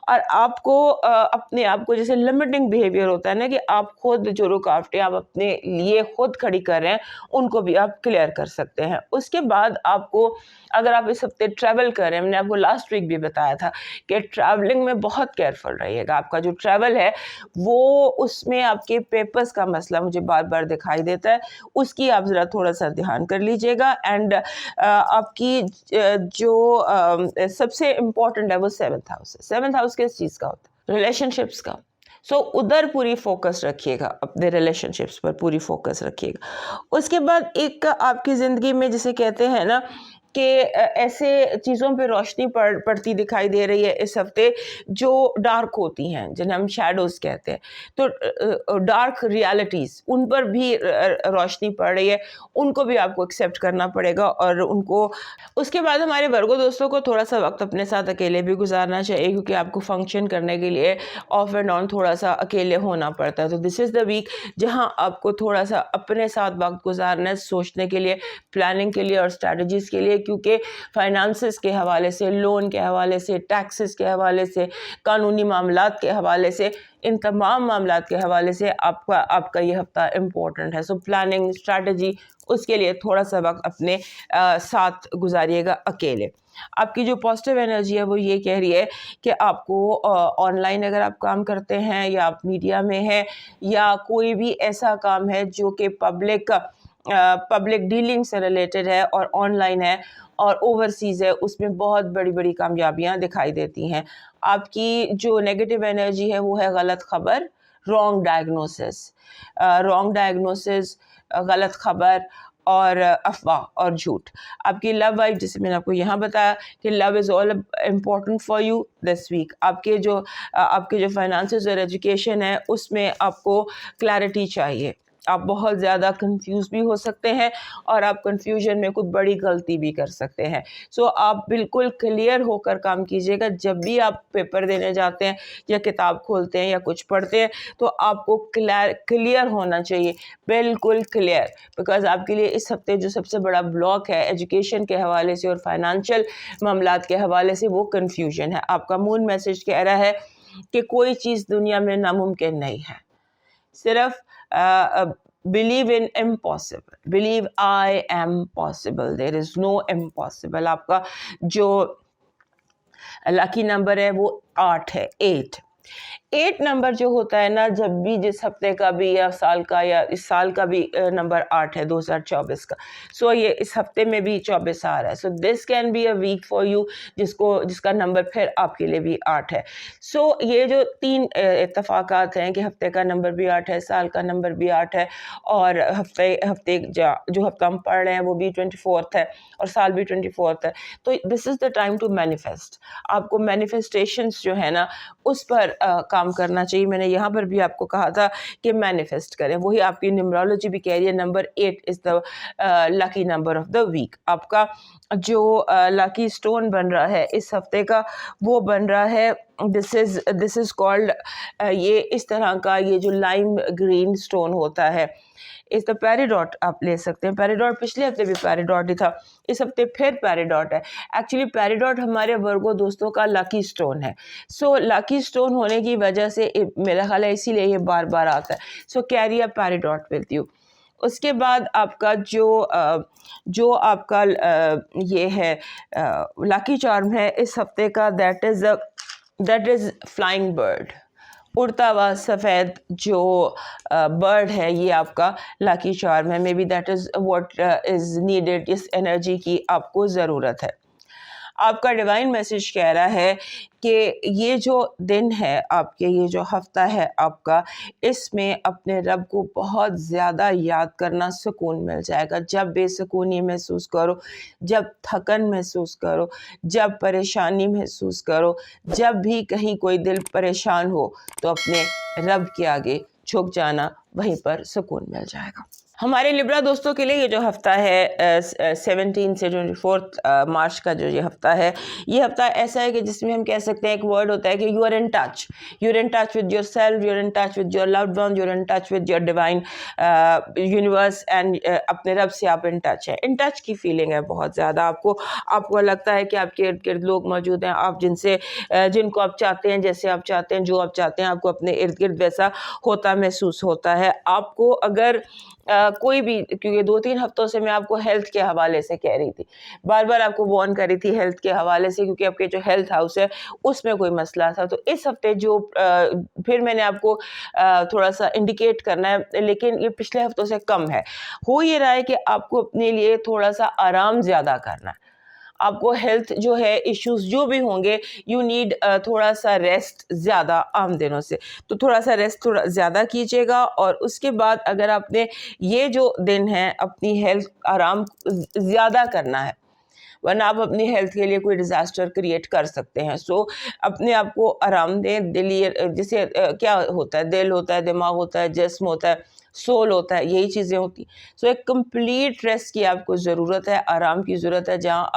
और आपको अपने आप को, जैसे लिमिटिंग बिहेवियर होता है ना, कि आप खुद जो रुकावटें आप अपने लिए खुद खड़ी कर रहे हैं उनको भी आप क्लियर कर सकते हैं। उसके बाद आपको, अगर आप इस हफ्ते ट्रैवल कर रहे हैं, मैंने आपको लास्ट वीक भी बताया था कि ट्रैवलिंग में बहुत केयरफुल रहिएगा। आपका जो ट्रैवल है वो, उसमें आपके पेपर्स का मसला मुझे बार बार दिखाई देता है, उसकी आप ज़रा थोड़ा सा ध्यान कर लीजिएगा। एंड आपकी जो सबसे इम्पोर्टेंट है वो 7th हाउस है। 7th हाउस किस चीज़ का होता है? रिलेशनशिप्स का। सो उधर पूरी फोकस रखिएगा, अपने रिलेशनशिप्स पर पूरी फोकस रखिएगा। उसके बाद एक आपकी ज़िंदगी में जिसे कहते हैं ना कि ऐसे चीज़ों पे रोशनी पड़ती दिखाई दे रही है इस हफ्ते जो डार्क होती हैं, जिन्हें हम शैडोज़ कहते हैं। तो डार्क रियलिटीज़, उन पर भी रोशनी पड़ रही है, उनको भी आपको एक्सेप्ट करना पड़ेगा। और उनको, उसके बाद हमारे वर्गो दोस्तों को थोड़ा सा वक्त अपने साथ अकेले भी गुजारना चाहिए, क्योंकि आपको फंक्शन करने के लिए ऑफ एंड ऑन थोड़ा सा अकेले होना पड़ता है। तो दिस इज़ द वीक जहाँ आपको थोड़ा सा अपने साथ वक्त गुजारना है, सोचने के लिए, प्लानिंग के लिए और स्ट्रैटेजीज़ के लिए, क्योंकि फाइनेंसेस के हवाले से, लोन के हवाले से, टैक्सेस के हवाले से, कानूनी मामलात के हवाले से, इन तमाम मामलात के हवाले से आपका ये हफ्ता इम्पोर्टेंट है। सो प्लानिंग, स्ट्रैटेजी, उसके लिए थोड़ा सा वक्त अपने साथ गुजारिएगा अकेले। आपकी जो पॉजिटिव एनर्जी है वो ये कह रही है कि आपको ऑनलाइन अगर आप काम करते हैं या आप मीडिया में हैं या कोई भी ऐसा काम है जो कि पब्लिक डीलिंग से रिलेटेड है और ऑनलाइन है और ओवरसीज़ है, उसमें बहुत बड़ी बड़ी कामयाबियां दिखाई देती हैं। आपकी जो नेगेटिव एनर्जी है वो है गलत खबर, रॉन्ग डायग्नोसिस, गलत खबर और अफवाह और झूठ। आपकी लव वाइफ, जैसे मैंने आपको यहाँ बताया कि love is all important for you this week. आपके जो फाइनेंसेस और एजुकेशन है उसमें आपको क्लैरिटी चाहिए। आप बहुत ज़्यादा कंफ्यूज भी हो सकते हैं और आप कंफ्यूजन में कुछ बड़ी गलती भी कर सकते हैं। सो आप बिल्कुल क्लियर होकर काम कीजिएगा। जब भी आप पेपर देने जाते हैं या किताब खोलते हैं या कुछ पढ़ते हैं तो आपको क्लियर होना चाहिए, बिल्कुल क्लियर। बिकॉज आपके लिए इस हफ्ते जो सबसे बड़ा ब्लॉक है एजुकेशन के हवाले से और फाइनेंशियल मामलात के हवाले से वो कन्फ्यूजन है। आपका मून मैसेज कह रहा है कि कोई चीज़ दुनिया में नामुमकिन नहीं है, सिर्फ believe in impossible, believe I am possible, there is no impossible। आपका जो लकी नंबर है वो 8 है, 8 नंबर जो होता है ना, जब भी जिस हफ्ते का भी या साल का या इस साल का भी नंबर 8 है 2024 का। सो ये इस हफ्ते में भी 24 आ रहा है। So this can be a week for you जिसका नंबर फिर आपके लिए भी 8 है। सो ये जो 3 इत्तफाकात हैं कि हफ्ते का नंबर भी 8 है, साल का नंबर भी 8 है और हफ्ते जो हफ्ता हम पढ़ रहे हैं वो भी 24th है और साल भी 24th है। तो this is the time to manifest. आपको मैनिफेस्टेशंस जो है ना उस पर काम करना चाहिए। मैंने यहाँ पर भी आपको कहा था कि मैनिफेस्ट करें, वही आपकी न्यूमरोलॉजी भी कह रही है। Number 8 is the lucky number of the week. आपका जो लकी स्टोन बन रहा है इस हफ्ते का वो बन रहा है, दिस इज़ कॉल्ड, ये इस तरह का, ये जो लाइम ग्रीन स्टोन होता है इस द पेरिडॉट आप ले सकते हैं। पेरिडॉट पिछले हफ्ते भी पेरिडॉट ही था, इस हफ्ते फिर पेरिडॉट है। एक्चुअली पेरिडॉट हमारे वर्गो दोस्तों का लकी स्टोन है। सो लकी स्टोन होने की वजह से मेरा ख्याल है इसीलिए ये बार बार आता है। So carry a peridot with you. उसके बाद आपका जो आपका ये है लकी चार्म है इस हफ्ते का, दैट इज़ फ्लाइंग बर्ड। उड़ता हुआ सफ़ेद जो बर्ड है ये आपका लकी चार्म है। May be that is what is needed, इस एनर्जी की आपको ज़रूरत है। आपका डिवाइन मैसेज कह रहा है कि ये जो दिन है आपके, ये जो हफ्ता है आपका, इसमें अपने रब को बहुत ज़्यादा याद करना, सुकून मिल जाएगा। जब बेसुकूनी महसूस करो, जब थकन महसूस करो, जब परेशानी महसूस करो, जब भी कहीं कोई दिल परेशान हो, तो अपने रब के आगे झुक जाना, वहीं पर सुकून मिल जाएगा। हमारे लिब्रा दोस्तों के लिए ये जो हफ्ता है 17 से 24 मार्च का जो ये हफ्ता है, ये हफ्ता ऐसा है कि जिसमें हम कह सकते हैं, एक वर्ड होता है कि you are in touch with yourself, you are in touch with your loved one, you are in touch with your divine universe and अपने रब से आप इन टच है। इन टच की फीलिंग है बहुत ज़्यादा। आपको लगता है कि आपके इर्द गिर्द लोग मौजूद हैं, आप जिनको आप चाहते हैं, जैसे आप चाहते हैं, जो आप चाहते हैं, आपको अपने इर्द गिर्द वैसा होता महसूस होता है। आपको अगर कोई भी, क्योंकि 2-3 हफ्तों से मैं आपको हेल्थ के हवाले से कह रही थी, बार बार आपको वार्न कर रही थी हेल्थ के हवाले से, क्योंकि आपके जो हेल्थ हाउस है उसमें कोई मसला था। तो इस हफ्ते जो फिर मैंने आपको थोड़ा सा इंडिकेट करना है, लेकिन ये पिछले हफ्तों से कम है। हो ये रहा है कि आपको अपने लिए थोड़ा सा आराम ज़्यादा करना है। आपको हेल्थ जो है इश्यूज जो भी होंगे, यू नीड थोड़ा सा रेस्ट ज़्यादा आम दिनों से, तो थोड़ा सा रेस्ट थोड़ा ज़्यादा कीजिएगा। और उसके बाद अगर आपने ये जो दिन है अपनी हेल्थ आराम ज़्यादा करना है, वरना आप अपनी हेल्थ के लिए कोई डिज़ास्टर क्रिएट कर सकते हैं। सो अपने आप को आराम दें। जैसे क्या होता है, दिल होता है, दिमाग होता है, जिस्म होता है, सोल होता है, यही चीज़ें होती। सो एक कंप्लीट रेस्ट की आपको ज़रूरत है, आराम की ज़रूरत है, जहाँ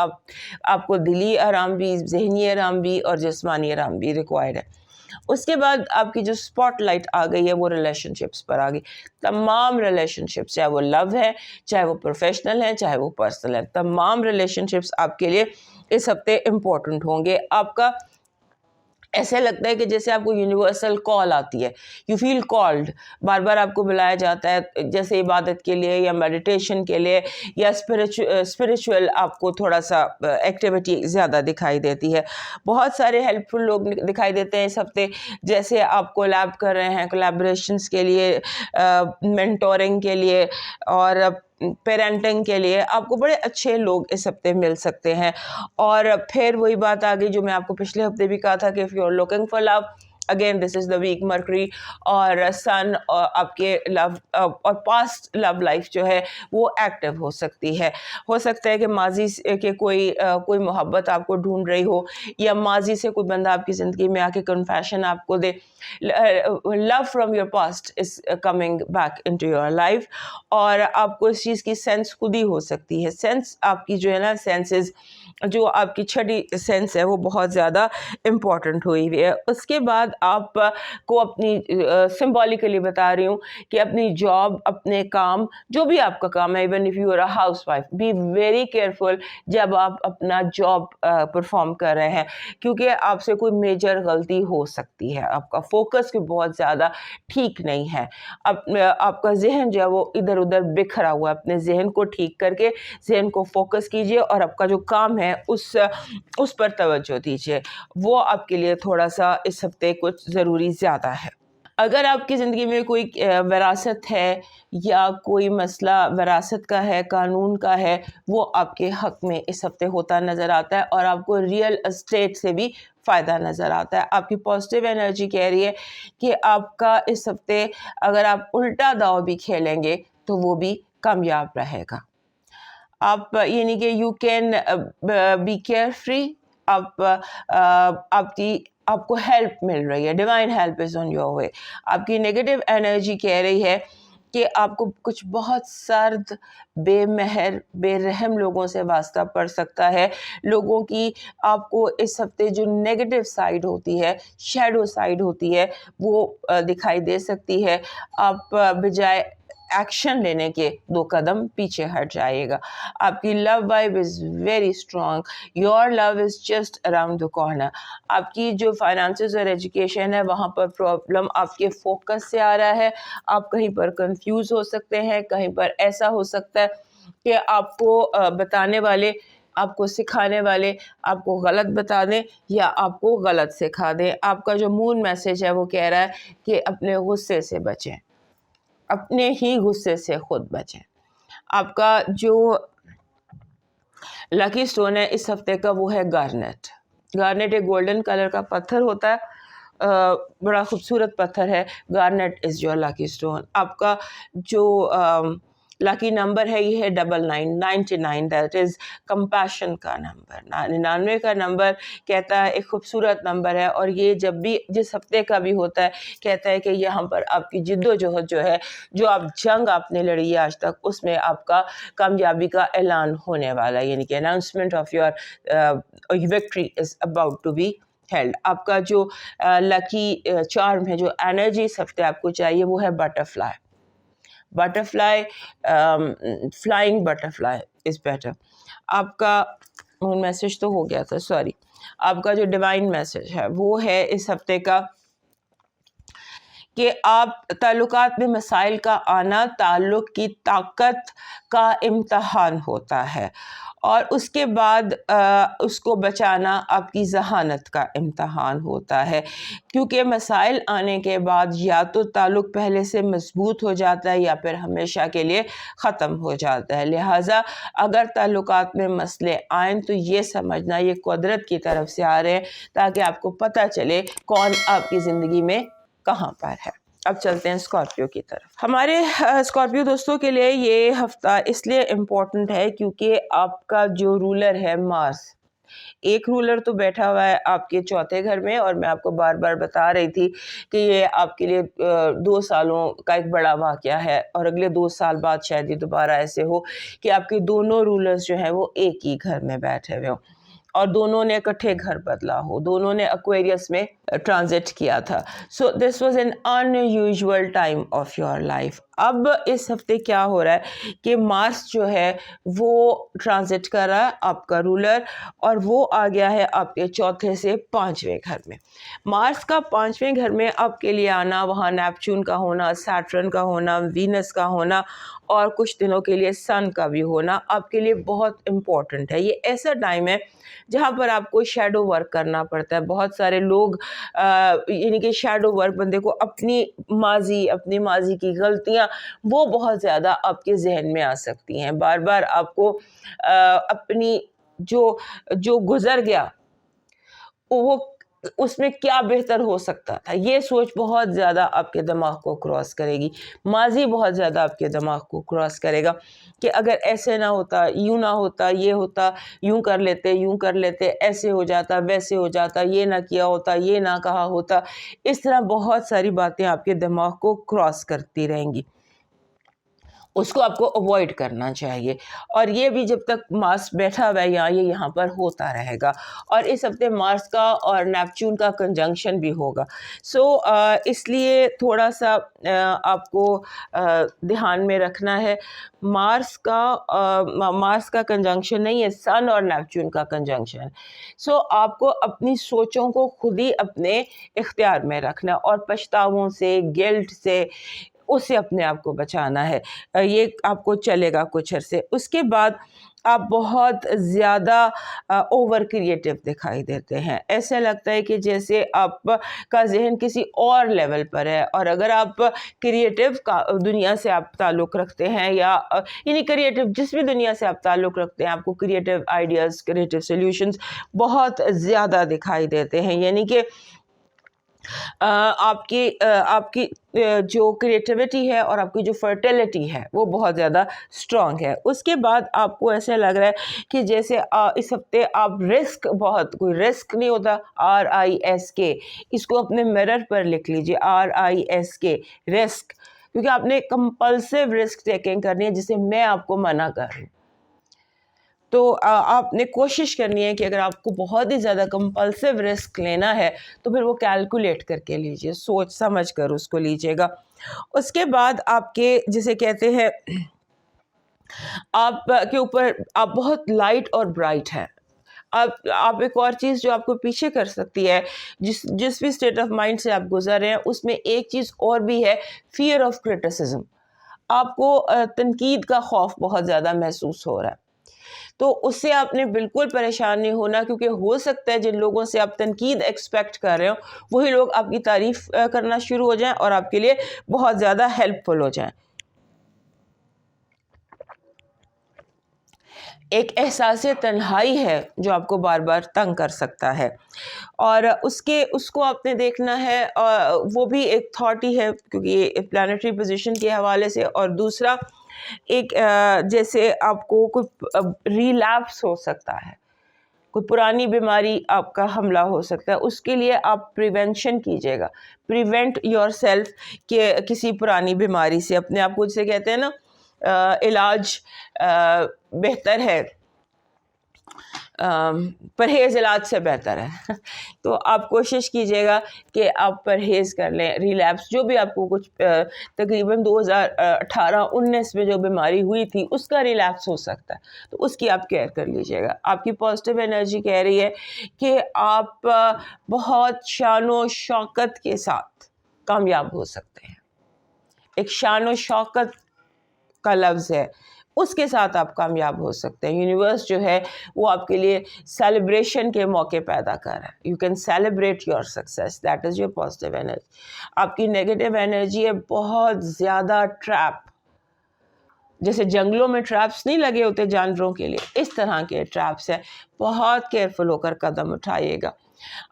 आपको दिली आराम भी, ज़हनी आराम भी और जिस्मानी आराम भी रिक्वायर्ड है। उसके बाद आपकी जो स्पॉटलाइट आ गई है वो रिलेशनशिप्स पर आ गई। तमाम रिलेशनशिप्स, चाहे वो लव है, चाहे वो प्रोफेशनल है, चाहे वो पर्सनल है, तमाम रिलेशनशिप्स आपके लिए इस हफ्ते इम्पोर्टेंट होंगे। आपका ऐसे लगता है कि जैसे आपको यूनिवर्सल कॉल आती है, यू फील कॉल्ड, बार बार आपको बुलाया जाता है, जैसे इबादत के लिए या मेडिटेशन के लिए या स्पिरिचुअल आपको थोड़ा सा एक्टिविटी ज़्यादा दिखाई देती है। बहुत सारे हेल्पफुल लोग दिखाई देते हैं इस हफ्ते, जैसे आप कोलैब कर रहे हैं, कोलैबोरेशंस के लिए, मेंटोरिंग के लिए और पेरेंटिंग के लिए आपको बड़े अच्छे लोग इस हफ्ते मिल सकते हैं। और फिर वही बात आ गई जो मैं आपको पिछले हफ्ते भी कहा था कि if you are looking for love, again this is the week, Mercury और सन और आपके लव और पास्ट लव लाइफ जो है वो एक्टिव हो सकती है। हो सकता है कि माजी के कोई मोहब्बत आपको ढूंढ रही हो, या माजी से कोई बंदा आपकी ज़िंदगी में आके कन्फेशन आपको दे। Love from your past is coming back into your life, और आपको इस चीज़ की सेंस खुद ही हो सकती है। सेंस आपकी जो है ना, सेंसेस जो आपकी छठी सेंस है वो बहुत ज़्यादा इम्पॉर्टेंट हुई हुई है। उसके बाद आप को अपनी सिंबॉलिकली बता रही हूँ कि अपनी जॉब, अपने काम, जो भी आपका काम है, even if you are a housewife, be very careful जब आप अपना जॉब परफॉर्म कर रहे हैं, क्योंकि आपसे कोई मेजर गलती हो सकती है। आपका फोकस भी बहुत ज़्यादा ठीक नहीं है। आपका जहन जो है वो इधर उधर बिखरा हुआ है। अपने जहन को ठीक करके जहन को फोकस कीजिए और आपका जो काम है उस पर तवज्जो दीजिए। वो आपके लिए थोड़ा सा इस हफ्ते कुछ ज़रूरी ज़्यादा है। अगर आपकी ज़िंदगी में कोई विरासत है या कोई मसला विरासत का है, कानून का है, वो आपके हक़ में इस हफ्ते होता नज़र आता है, और आपको रियल एस्टेट से भी फ़ायदा नज़र आता है। आपकी पॉजिटिव एनर्जी कह रही है कि आपका इस हफ्ते अगर आप उल्टा दाव भी खेलेंगे तो वो भी कामयाब रहेगा। आप यानी कि you can be care free. आपको हेल्प मिल रही है, divine help is on your way. आपकी नेगेटिव एनर्जी कह रही है कि आपको कुछ बहुत सर्द, बेमहर, बेरहम लोगों से वास्ता पड़ सकता है। लोगों की आपको इस हफ्ते जो नेगेटिव साइड होती है, शैडो साइड होती है, वो दिखाई दे सकती है। आप बजाय ایکشن لینے کے 2 قدم پیچھے ہٹ جائے گا. آپ کی love vibe is very strong. Your love is just around the corner. آپ کی جو فائنانسز اور ایجوکیشن ہے وہاں پر پرابلم آپ کے فوکس سے آ رہا ہے. آپ کہیں پر کنفیوز ہو سکتے ہیں, کہیں پر ایسا ہو سکتا ہے کہ آپ کو بتانے والے, آپ کو سکھانے والے آپ کو غلط بتا دیں یا آپ کو غلط سکھا دیں. آپ کا جو مون میسج ہے وہ کہہ رہا ہے کہ اپنے غصے سے بچیں, اپنے ہی غصے سے خود بچیں. آپ کا جو لکی سٹون ہے اس ہفتے کا وہ ہے گارنیٹ. گارنیٹ ایک گولڈن کلر کا پتھر ہوتا ہے, بڑا خوبصورت پتھر ہے. Garnett is your lucky stone. آپ کا جو لکی نمبر ہے یہ ہے 9999. دیٹ از کمپیشن کا نمبر. 99 کا نمبر کہتا ہے ایک خوبصورت نمبر ہے, اور یہ جب بھی جس ہفتے کا بھی ہوتا ہے کہتا ہے کہ یہاں پر آپ کی جد و جہد جو ہے, جو آپ جنگ آپ نے لڑی ہے آج تک, اس میں آپ کا کامیابی کا اعلان ہونے والا ہے, یعنی کہ announcement of your victory is about to be held. آپ کا جو لکی چارم ہے, جو انرجی اس ہفتے آپ کو چاہیے وہ ہے butterfly. Butterfly, flying butterfly is better. آپ کا مون میسج تو ہو گیا تھا, سوری. آپ کا جو ڈیوائن میسج ہے وہ ہے اس ہفتے کا کہ آپ تعلقات میں مسائل کا آنا تعلق کی طاقت کا امتحان ہوتا ہے, اور اس کے بعد اس کو بچانا آپ کی ذہانت کا امتحان ہوتا ہے, کیونکہ مسائل آنے کے بعد یا تو تعلق پہلے سے مضبوط ہو جاتا ہے یا پھر ہمیشہ کے لیے ختم ہو جاتا ہے. لہٰذا اگر تعلقات میں مسئلے آئیں تو یہ سمجھنا یہ قدرت کی طرف سے آ رہے ہیں, تاکہ آپ کو پتہ چلے کون آپ کی زندگی میں کہاں پر ہے. اب چلتے ہیں اسکارپیو کی طرف. ہمارے اسکارپیو دوستوں کے لیے یہ ہفتہ اس لیے امپورٹنٹ ہے کیونکہ آپ کا جو رولر ہے مارس, ایک رولر تو بیٹھا ہوا ہے آپ کے چوتھے گھر میں, اور میں آپ کو بار بار بتا رہی تھی کہ یہ آپ کے لیے 2 سالوں کا ایک بڑا واقعہ ہے, اور اگلے 2 سال بعد شاید یہ دوبارہ ایسے ہو کہ آپ کے دونوں رولرز جو ہیں وہ ایک ہی گھر میں بیٹھے ہوئے ہوں, اور دونوں نے اکٹھے گھر بدلا ہو, دونوں نے ایکویریس میں ٹرانزٹ کیا تھا. So this was an unusual time of your life. اب اس ہفتے کیا ہو رہا ہے کہ مارس جو ہے وہ ٹرانزٹ کر رہا ہے آپ کا رولر, اور وہ آ گیا ہے آپ کے چوتھے سے 5ویں گھر میں. مارس کا 5ویں گھر میں آپ کے لیے آنا, وہاں نیپچون کا ہونا, سیٹرن کا ہونا, وینس کا ہونا, اور کچھ دنوں کے لیے سن کا بھی ہونا آپ کے لیے بہت امپورٹنٹ ہے. یہ ایسا ٹائم ہے جہاں پر آپ کو شیڈو ورک کرنا پڑتا ہے. بہت سارے لوگ یعنی کہ شیڈو ورک بندے کو اپنی ماضی کی غلطیاں وہ بہت زیادہ آپ کے ذہن میں آ سکتی ہیں. بار بار آپ کو اپنی جو گزر گیا وہ اس میں کیا بہتر ہو سکتا تھا, یہ سوچ بہت زیادہ آپ کے دماغ کو کراس کرے گی. ماضی بہت زیادہ آپ کے دماغ کو کراس کرے گا کہ اگر ایسے نہ ہوتا, یوں نہ ہوتا, یہ ہوتا, یوں کر لیتے, ایسے ہو جاتا, ویسے ہو جاتا, یہ نہ کیا ہوتا, یہ نہ کہا ہوتا. اس طرح بہت ساری باتیں آپ کے دماغ کو کراس کرتی رہیں گی. اس کو آپ کو اوائڈ کرنا چاہیے, اور یہ بھی جب تک مارس بیٹھا ہوا ہے یہاں پر ہوتا رہے گا. اور اس ہفتے مارس کا اور نیپچون کا کنجنکشن بھی ہوگا. سو اس لیے تھوڑا سا آپ کو دھیان میں رکھنا ہے. مارس کا کنجنکشن نہیں ہے, سن اور نیپچون کا کنجنکشن. سو آپ کو اپنی سوچوں کو خود ہی اپنے اختیار میں رکھنا, اور پچھتاووں سے, گلٹ سے, اس سے اپنے آپ کو بچانا ہے. یہ آپ کو چلے گا کچھ عرصے. اس کے بعد آپ بہت زیادہ اوور کریٹو دکھائی دیتے ہیں. ایسا لگتا ہے کہ جیسے آپ کا ذہن کسی اور لیول پر ہے, اور اگر آپ کریٹو دنیا سے آپ تعلق رکھتے ہیں, یا یعنی کریٹو جس بھی دنیا سے آپ تعلق رکھتے ہیں, آپ کو کریٹو آئیڈیاز, کریٹو سولوشنز بہت زیادہ دکھائی دیتے ہیں. یعنی کہ آپ کی جو کریٹیوٹی ہے اور آپ کی جو فرٹیلٹی ہے وہ بہت زیادہ اسٹرانگ ہے. اس کے بعد آپ کو ایسا لگ رہا ہے کہ جیسے اس ہفتے آپ کوئی رسک نہیں ہوتا, RISK, اس کو اپنے مرر پر لکھ لیجیے, RISK, رسک, کیونکہ آپ نے کمپلسیو رسک ٹیکنگ کرنی ہے جسے میں آپ کو منع کر رہی ہوں. تو آپ نے کوشش کرنی ہے کہ اگر آپ کو بہت ہی زیادہ کمپلسیو رسک لینا ہے تو پھر وہ کیلکولیٹ کر کے لیجئے، سوچ سمجھ کر اس کو لیجئے گا. اس کے بعد آپ کے جسے کہتے ہیں آپ کے اوپر آپ بہت لائٹ اور برائٹ ہیں. آپ ایک اور چیز جو آپ کو پیچھے کر سکتی ہے، جس بھی اسٹیٹ آف مائنڈ سے آپ گزر رہے ہیں، اس میں ایک چیز اور بھی ہے، فیئر آف کرٹیسزم. آپ کو تنقید کا خوف بہت زیادہ محسوس ہو رہا ہے، تو اس سے آپ نے بالکل پریشان نہیں ہونا، کیونکہ ہو سکتا ہے جن لوگوں سے آپ تنقید ایکسپیکٹ کر رہے ہو وہی لوگ آپ کی تعریف کرنا شروع ہو جائیں اور آپ کے لیے بہت زیادہ ہیلپ فل ہو جائیں. ایک احساس تنہائی ہے جو آپ کو بار بار تنگ کر سکتا ہے، اور اس کو آپ نے دیکھنا ہے، وہ بھی ایک تھاٹ ہی ہے کیونکہ یہ پلانیٹری پوزیشن کے حوالے سے. اور دوسرا ایک جیسے آپ کو کوئی ریلیپس ہو سکتا ہے، کوئی پرانی بیماری آپ کا حملہ ہو سکتا ہے، اس کے لیے آپ پریونشن کیجیے گا. پریونٹ یور سیلف کہ کسی پرانی بیماری سے اپنے آپ کو، جسے کہتے ہیں نا علاج بہتر ہے، پرہیز علاج سے بہتر ہے. تو آپ کوشش کیجیے گا کہ آپ پرہیز کر لیں. ریلیپس جو بھی آپ کو کچھ تقریباً 2018-19 میں جو بیماری ہوئی تھی اس کا ریلیپس ہو سکتا ہے، تو اس کی آپ کیئر کر لیجیے گا. آپ کی پازیٹیو انرجی کہہ رہی ہے کہ آپ بہت شان و شوکت کے ساتھ کامیاب ہو سکتے ہیں. ایک شان و شوکت کا لفظ ہے، اس کے ساتھ آپ کامیاب ہو سکتے ہیں. یونیورس جو ہے وہ آپ کے لیے سیلیبریشن کے موقع پیدا کر رہا ہے. You can celebrate your success, that is your positive energy. آپ کی نیگیٹو انرجی ہے بہت زیادہ ٹریپ، جیسے جنگلوں میں ٹریپس نہیں لگے ہوتے جانوروں کے لیے، اس طرح کے ٹریپس ہیں. بہت کیئرفل ہو کر قدم اٹھائیے گا.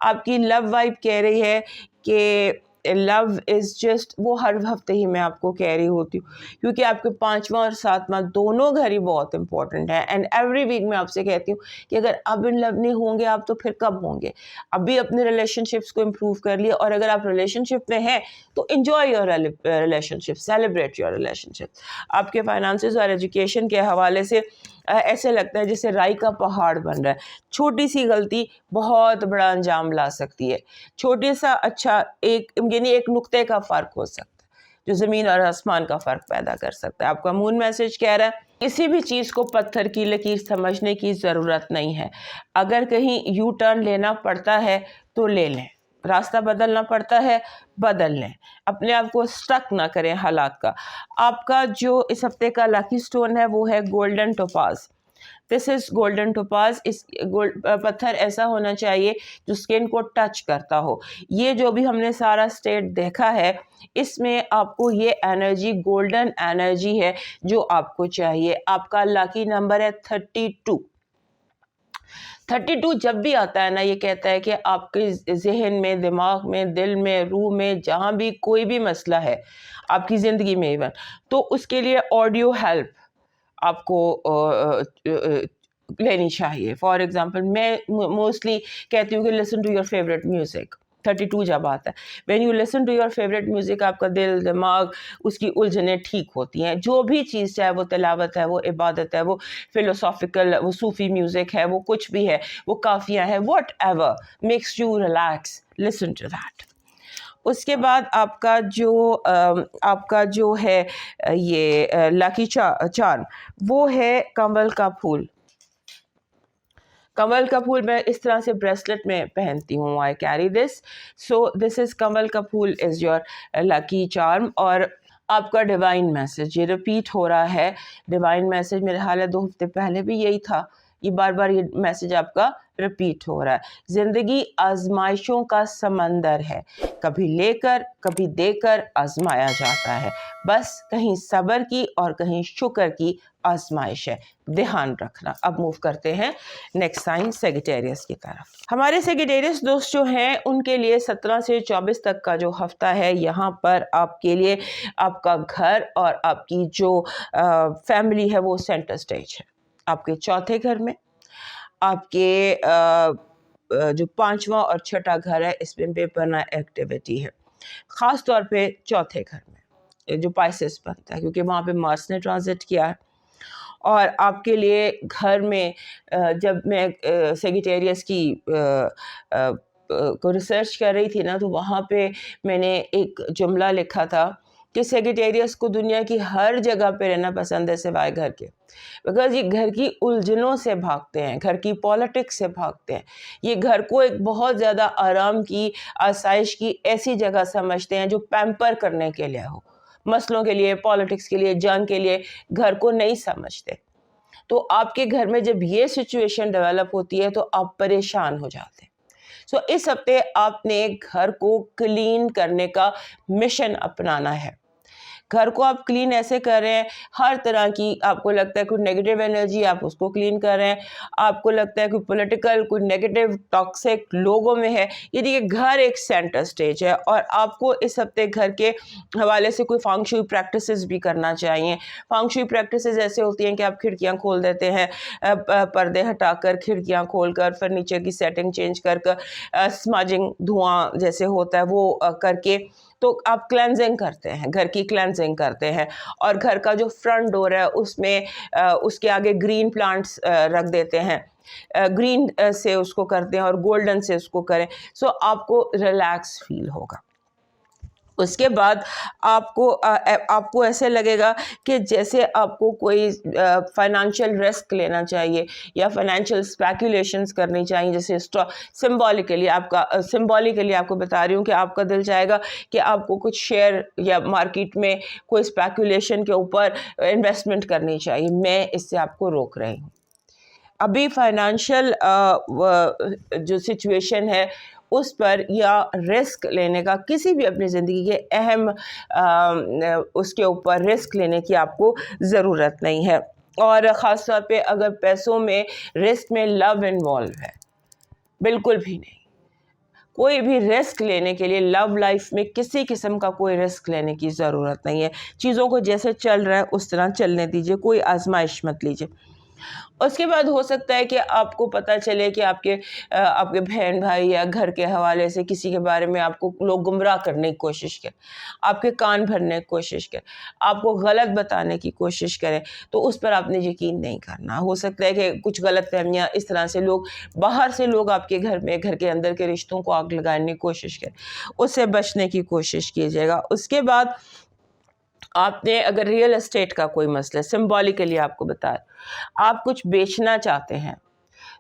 آپ کی لو وائب کہہ رہی ہے کہ لو از جسٹ، وہ ہر ہفتے ہی میں آپ کو کہہ رہی ہوتی ہوں کیونکہ آپ کے 5واں اور 7واں دونوں گھر ہی بہت امپورٹنٹ ہیں. اینڈ ایوری ویک میں آپ سے کہتی ہوں کہ اگر اب ان لو نہیں ہوں گے آپ تو پھر کب ہوں گے. ابھی اپنے ریلیشن شپس کو امپروو کر لیے، اور اگر آپ ریلیشن شپ میں ہیں تو enjoy your relationship, celebrate your relationship. آپ کے فائنانسز اور ایجوکیشن کے حوالے سے ایسے لگتا ہے جیسے رائی کا پہاڑ بن رہا ہے. چھوٹی سی غلطی بہت بڑا انجام لا سکتی ہے. چھوٹی سا اچھا یعنی ایک نقطے کا فرق ہو سکتا ہے جو زمین اور آسمان کا فرق پیدا کر سکتا ہے. آپ کا مون میسج کہہ رہا ہے کسی بھی چیز کو پتھر کی لکیر سمجھنے کی ضرورت نہیں ہے. اگر کہیں یو ٹرن لینا پڑتا ہے تو لے لیں، راستہ بدلنا پڑتا ہے بدل لیں. اپنے آپ کو اسٹک نہ کریں حالات کا. آپ کا جو اس ہفتے کا لاکی سٹون ہے وہ ہے گولڈن ٹوپاز. دس از گولڈن ٹوپاز. اس پتھر ایسا ہونا چاہیے جو اسکن کو ٹچ کرتا ہو. یہ جو بھی ہم نے سارا اسٹیٹ دیکھا ہے اس میں آپ کو یہ انرجی گولڈن انرجی ہے جو آپ کو چاہیے. آپ کا لاکی نمبر ہے 32. 32 جب بھی آتا ہے نا، یہ کہتا ہے کہ آپ کے ذہن میں، دماغ میں، دل میں، روح میں، جہاں بھی کوئی بھی مسئلہ ہے آپ کی زندگی میں ایون، تو اس کے لیے آڈیو ہیلپ آپ کو لینی چاہیے. فار ایگزامپل میں موسٹلی کہتی ہوں کہ listen to your favourite music. 32 جب آتا ہے، when you listen to your favourite music, آپ کا دل، دماغ، اس کی الجھنیں ٹھیک ہوتی ہیں. جو بھی چیز، چاہے وہ تلاوت ہے، وہ عبادت ہے، وہ فلوسافیکل، وہ صوفی میوزک ہے، وہ کچھ بھی ہے، وہ قافیہ ہے، whatever makes you relax, listen to that. اس کے بعد آپ کا جو ہے یہ لاکی چارم وہ ہے کمل کا پھول. کمل کا پھول میں اس طرح سے بریسلٹ میں پہنتی ہوں. آئی کیری دس. سو دس از کمل کا پھول از یور لاکی چارم. اور آپ کا ڈیوائن میسج یہ ریپیٹ ہو رہا ہے. ڈیوائن میسج میرے حال ہے 2 ہفتے پہلے بھی یہی تھا، یہ بار بار یہ میسج آپ کا ریپیٹ ہو رہا ہے. زندگی آزمائشوں کا سمندر ہے، کبھی لے کر کبھی دے کر آزمایا جاتا ہے. بس کہیں صبر کی اور کہیں شکر کی آزمائش ہے، دھیان رکھنا. اب موو کرتے ہیں نیکسٹ سائن سیگیٹیریس کی طرف. ہمارے سیگیٹیریس دوست جو ہیں ان کے لیے 17 سے 24 تک کا جو ہفتہ ہے، یہاں پر آپ کے لیے آپ کا گھر اور آپ کی جو فیملی ہے وہ سینٹر سٹیج ہے. آپ کے چوتھے گھر میں، آپ کے جو 5واں اور 6ٹھا گھر ہے اس میں بے پناہ ایکٹیویٹی ہے، خاص طور پہ چوتھے گھر میں جو پائسس بنتا ہے کیونکہ وہاں پہ مارس نے ٹرانزٹ کیا ہے. اور آپ کے لیے گھر میں جب میں سیگیٹیریس کی کو ریسرچ کر رہی تھی نا، تو وہاں پہ میں نے ایک جملہ لکھا تھا کہ سیگیٹیریس کو دنیا کی ہر جگہ پہ رہنا پسند ہے سوائے گھر کے، بیکاز یہ گھر کی الجھنوں سے بھاگتے ہیں، گھر کی پالیٹکس سے بھاگتے ہیں، یہ گھر کو ایک بہت زیادہ آرام کی، آسائش کی ایسی جگہ سمجھتے ہیں جو پیمپر کرنے کے لیے ہو، مسئلوں کے لیے، پالیٹکس کے لیے، جنگ کے لیے گھر کو نہیں سمجھتے۔ تو آپ کے گھر میں جب یہ سچویشن ڈیولپ ہوتی ہے تو آپ پریشان ہو جاتے ہیں۔ سو اس ہفتے آپ نے گھر کو کلین کرنے کا مشن اپنانا ہے۔ گھر کو آپ کلین ایسے کر رہے ہیں، ہر طرح کی آپ کو لگتا ہے کوئی نیگیٹو انرجی، آپ اس کو کلین کر رہے ہیں، آپ کو لگتا ہے کوئی پولیٹیکل، کوئی نیگیٹو ٹاکسک لوگوں میں ہے، یہ دیکھیے گھر ایک سینٹر سٹیج ہے، اور آپ کو اس ہفتے گھر کے حوالے سے کوئی فانگ شوئی پریکٹسز بھی کرنا چاہیے۔ فانگ شوئی پریکٹسز ایسے ہوتی ہیں کہ آپ کھڑکیاں کھول دیتے ہیں، پردے ہٹا کر، کھڑکیاں کھول کر، فرنیچر کی سیٹنگ چینج کر کر، سماجنگ دھواں جیسے ہوتا ہے وہ کر کے، تو آپ کلینزنگ کرتے ہیں، گھر کی کلینزنگ کرتے ہیں، اور گھر کا جو فرنٹ ڈور ہے اس میں اس کے آگے گرین پلانٹس رکھ دیتے ہیں، گرین سے اس کو کرتے ہیں اور گولڈن سے اس کو کریں، سو آپ کو ریلیکس فیل ہوگا۔ اس کے بعد آپ کو ایسے لگے گا کہ جیسے آپ کو کوئی فائنانشیل رسک لینا چاہیے یا فائنینشیل اسپیکولیشنز کرنی چاہیے، جیسے سمبولیکلی آپ کو بتا رہی ہوں کہ آپ کا دل چاہے گا کہ آپ کو کچھ شیئر یا مارکیٹ میں کوئی اسپیکولیشن کے اوپر انویسٹمنٹ کرنی چاہیے، میں اس سے آپ کو روک رہی ہوں۔ ابھی فائنانشیل جو سچویشن ہے اس پر یا رسک لینے کا، کسی بھی اپنی زندگی کے اہم اس کے اوپر رسک لینے کی آپ کو ضرورت نہیں ہے، اور خاص طور پہ اگر پیسوں میں رسک میں لو انوالو ہے، بالکل بھی نہیں۔ کوئی بھی رسک لینے کے لیے لو لائف میں کسی قسم کا کوئی رسک لینے کی ضرورت نہیں ہے، چیزوں کو جیسے چل رہا ہے اس طرح چلنے دیجیے، کوئی آزمائش مت لیجیے۔ اس کے بعد ہو سکتا ہے کہ آپ کو پتہ چلے کہ آپ کے بہن بھائی یا گھر کے حوالے سے کسی کے بارے میں آپ کو لوگ گمراہ کرنے کی کوشش کریں، آپ کے کان بھرنے کی کوشش کریں، آپ کو غلط بتانے کی کوشش کریں، تو اس پر آپ نے یقین نہیں کرنا۔ ہو سکتا ہے کہ کچھ غلط فہمیاں اس طرح سے باہر سے لوگ آپ کے گھر کے اندر کے رشتوں کو آگ لگانے کی کوشش کریں، اس سے بچنے کی کوشش کیجیے گا۔ اس کے بعد آپ نے اگر ریئل اسٹیٹ کا کوئی مسئلہ، سمبولیکلی آپ کو بتا، آپ کچھ بیچنا چاہتے ہیں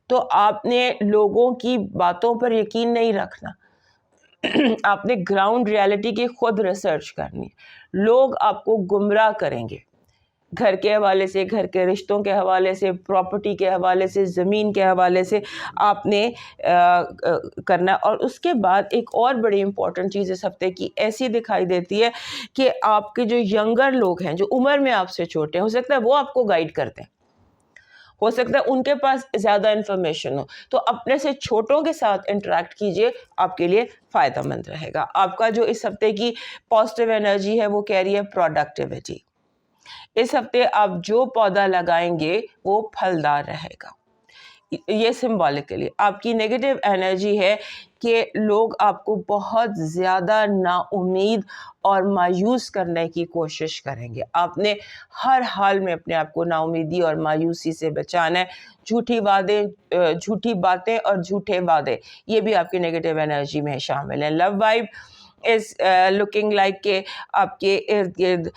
تو آپ نے لوگوں کی باتوں پر یقین نہیں رکھنا، آپ نے گراؤنڈ ریالٹی کی خود ریسرچ کرنی۔ لوگ آپ کو گمراہ کریں گے، گھر کے حوالے سے، گھر کے رشتوں کے حوالے سے، پراپرٹی کے حوالے سے، زمین کے حوالے سے آپ نے کرنا۔ اور اس کے بعد ایک اور بڑی امپورٹنٹ چیز اس ہفتے کی ایسی دکھائی دیتی ہے کہ آپ کے جو ینگر لوگ ہیں، جو عمر میں آپ سے چھوٹے ہیں، ہو سکتا ہے وہ آپ کو گائیڈ کرتے ہیں، ہو سکتا ہے ان کے پاس زیادہ انفارمیشن ہو، تو اپنے سے چھوٹوں کے ساتھ انٹریکٹ کیجئے، آپ کے لیے فائدہ مند رہے گا۔ آپ کا جو اس ہفتے کی پازیٹیو انرجی ہے وہ کہہ رہی ہے پروڈکٹیوٹی۔ اس ہفتے آپ جو پودا لگائیں گے وہ پھلدار رہے گا۔ یہ سمبولکلی آپ کی نیگیٹو انرجی ہے کہ لوگ آپ کو بہت زیادہ نا امید اور مایوس کرنے کی کوشش کریں گے۔ آپ نے ہر حال میں اپنے آپ کو نا امیدی اور مایوسی سے بچانا ہے۔ جھوٹی باتیں اور جھوٹے وعدے، یہ بھی آپ کی نیگیٹو انرجی میں شامل ہیں۔ لو وائب از لکنگ لائک کہ آپ کے ارد گرد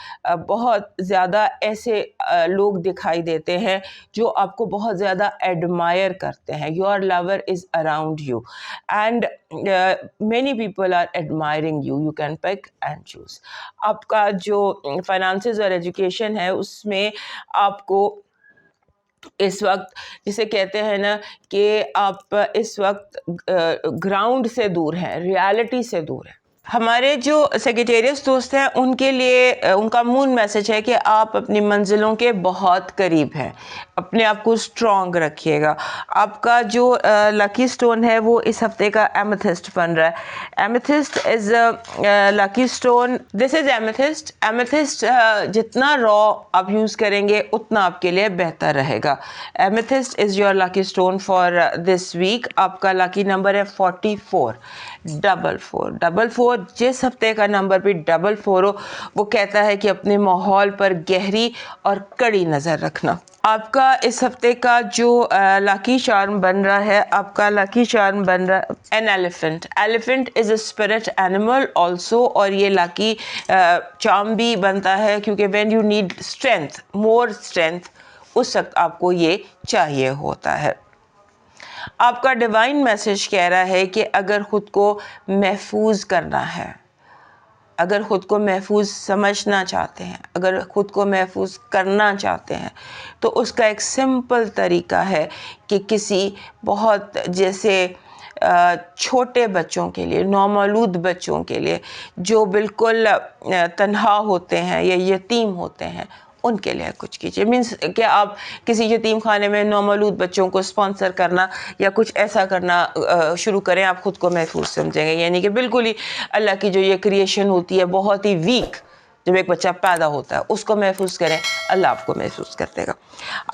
بہت زیادہ ایسے لوگ دکھائی دیتے ہیں جو آپ کو بہت زیادہ ایڈمائر کرتے ہیں۔ Your lover is around you and many people are admiring you, you can pick and choose. آپ کا جو فائنانسز اور ایجوکیشن ہے اس میں آپ کو اس وقت جسے کہتے ہیں نا کہ آپ اس وقت گراؤنڈ سے دور ہیں، ریالٹی سے دور ہیں۔ ہمارے جو سیگیٹیریس دوست ہیں ان کے لیے ان کا مون میسج ہے کہ آپ اپنی منزلوں کے بہت قریب ہیں، اپنے آپ کو اسٹرانگ رکھیے گا۔ آپ کا جو لکی سٹون ہے وہ اس ہفتے کا ایمیتھسٹ بن رہا ہے۔ ایمیتھسٹ از لکی سٹون، دس از ایمیتھسٹ۔ ایمیتھسٹ جتنا را آپ یوز کریں گے اتنا آپ کے لیے بہتر رہے گا۔ Amethyst is your lucky stone for this week. آپ کا لکی نمبر ہے 44 44 44 اور जिस हफ्ते का नंबर भी 44 हो वो कहता है कि अपने माहौल पर गहरी और कड़ी नज़र रखना। आपका इस हफ्ते का जो लकी चार्म बन रहा है, आपका लकी चार्म बन रहा है an elephant. Elephant is a spirit animal also, और ये लकी चार्म भी बनता है क्योंकि when you need strength, more strength, उस वक्त आपको ये चाहिए होता है। आपका डिवाइन मैसेज कह रहा है कि अगर ख़ुद को महफूज करना है, अगर ख़ुद को महफूज समझना चाहते हैं, अगर ख़ुद को महफूज करना चाहते हैं, तो उसका एक सिंपल तरीका है कि किसी बहुत जैसे छोटे बच्चों के लिए, नौमौलूद बच्चों के लिए जो बिल्कुल तन्हा होते हैं या यतीम होते हैं, उनके लिए कुछ कीजिए। मीन्स कि आप किसी यतीम खाने में नौमौलूद बच्चों को स्पॉन्सर करना या कुछ ऐसा करना शुरू करें, आप ख़ुद को महफूज समझेंगे। यानी कि बिल्कुल ही अल्लाह की जो ये क्रिएशन होती है बहुत ही वीक, जब एक बच्चा पैदा होता है उसको महफूज करें, अल्लाह आपको महफूज कर देगा।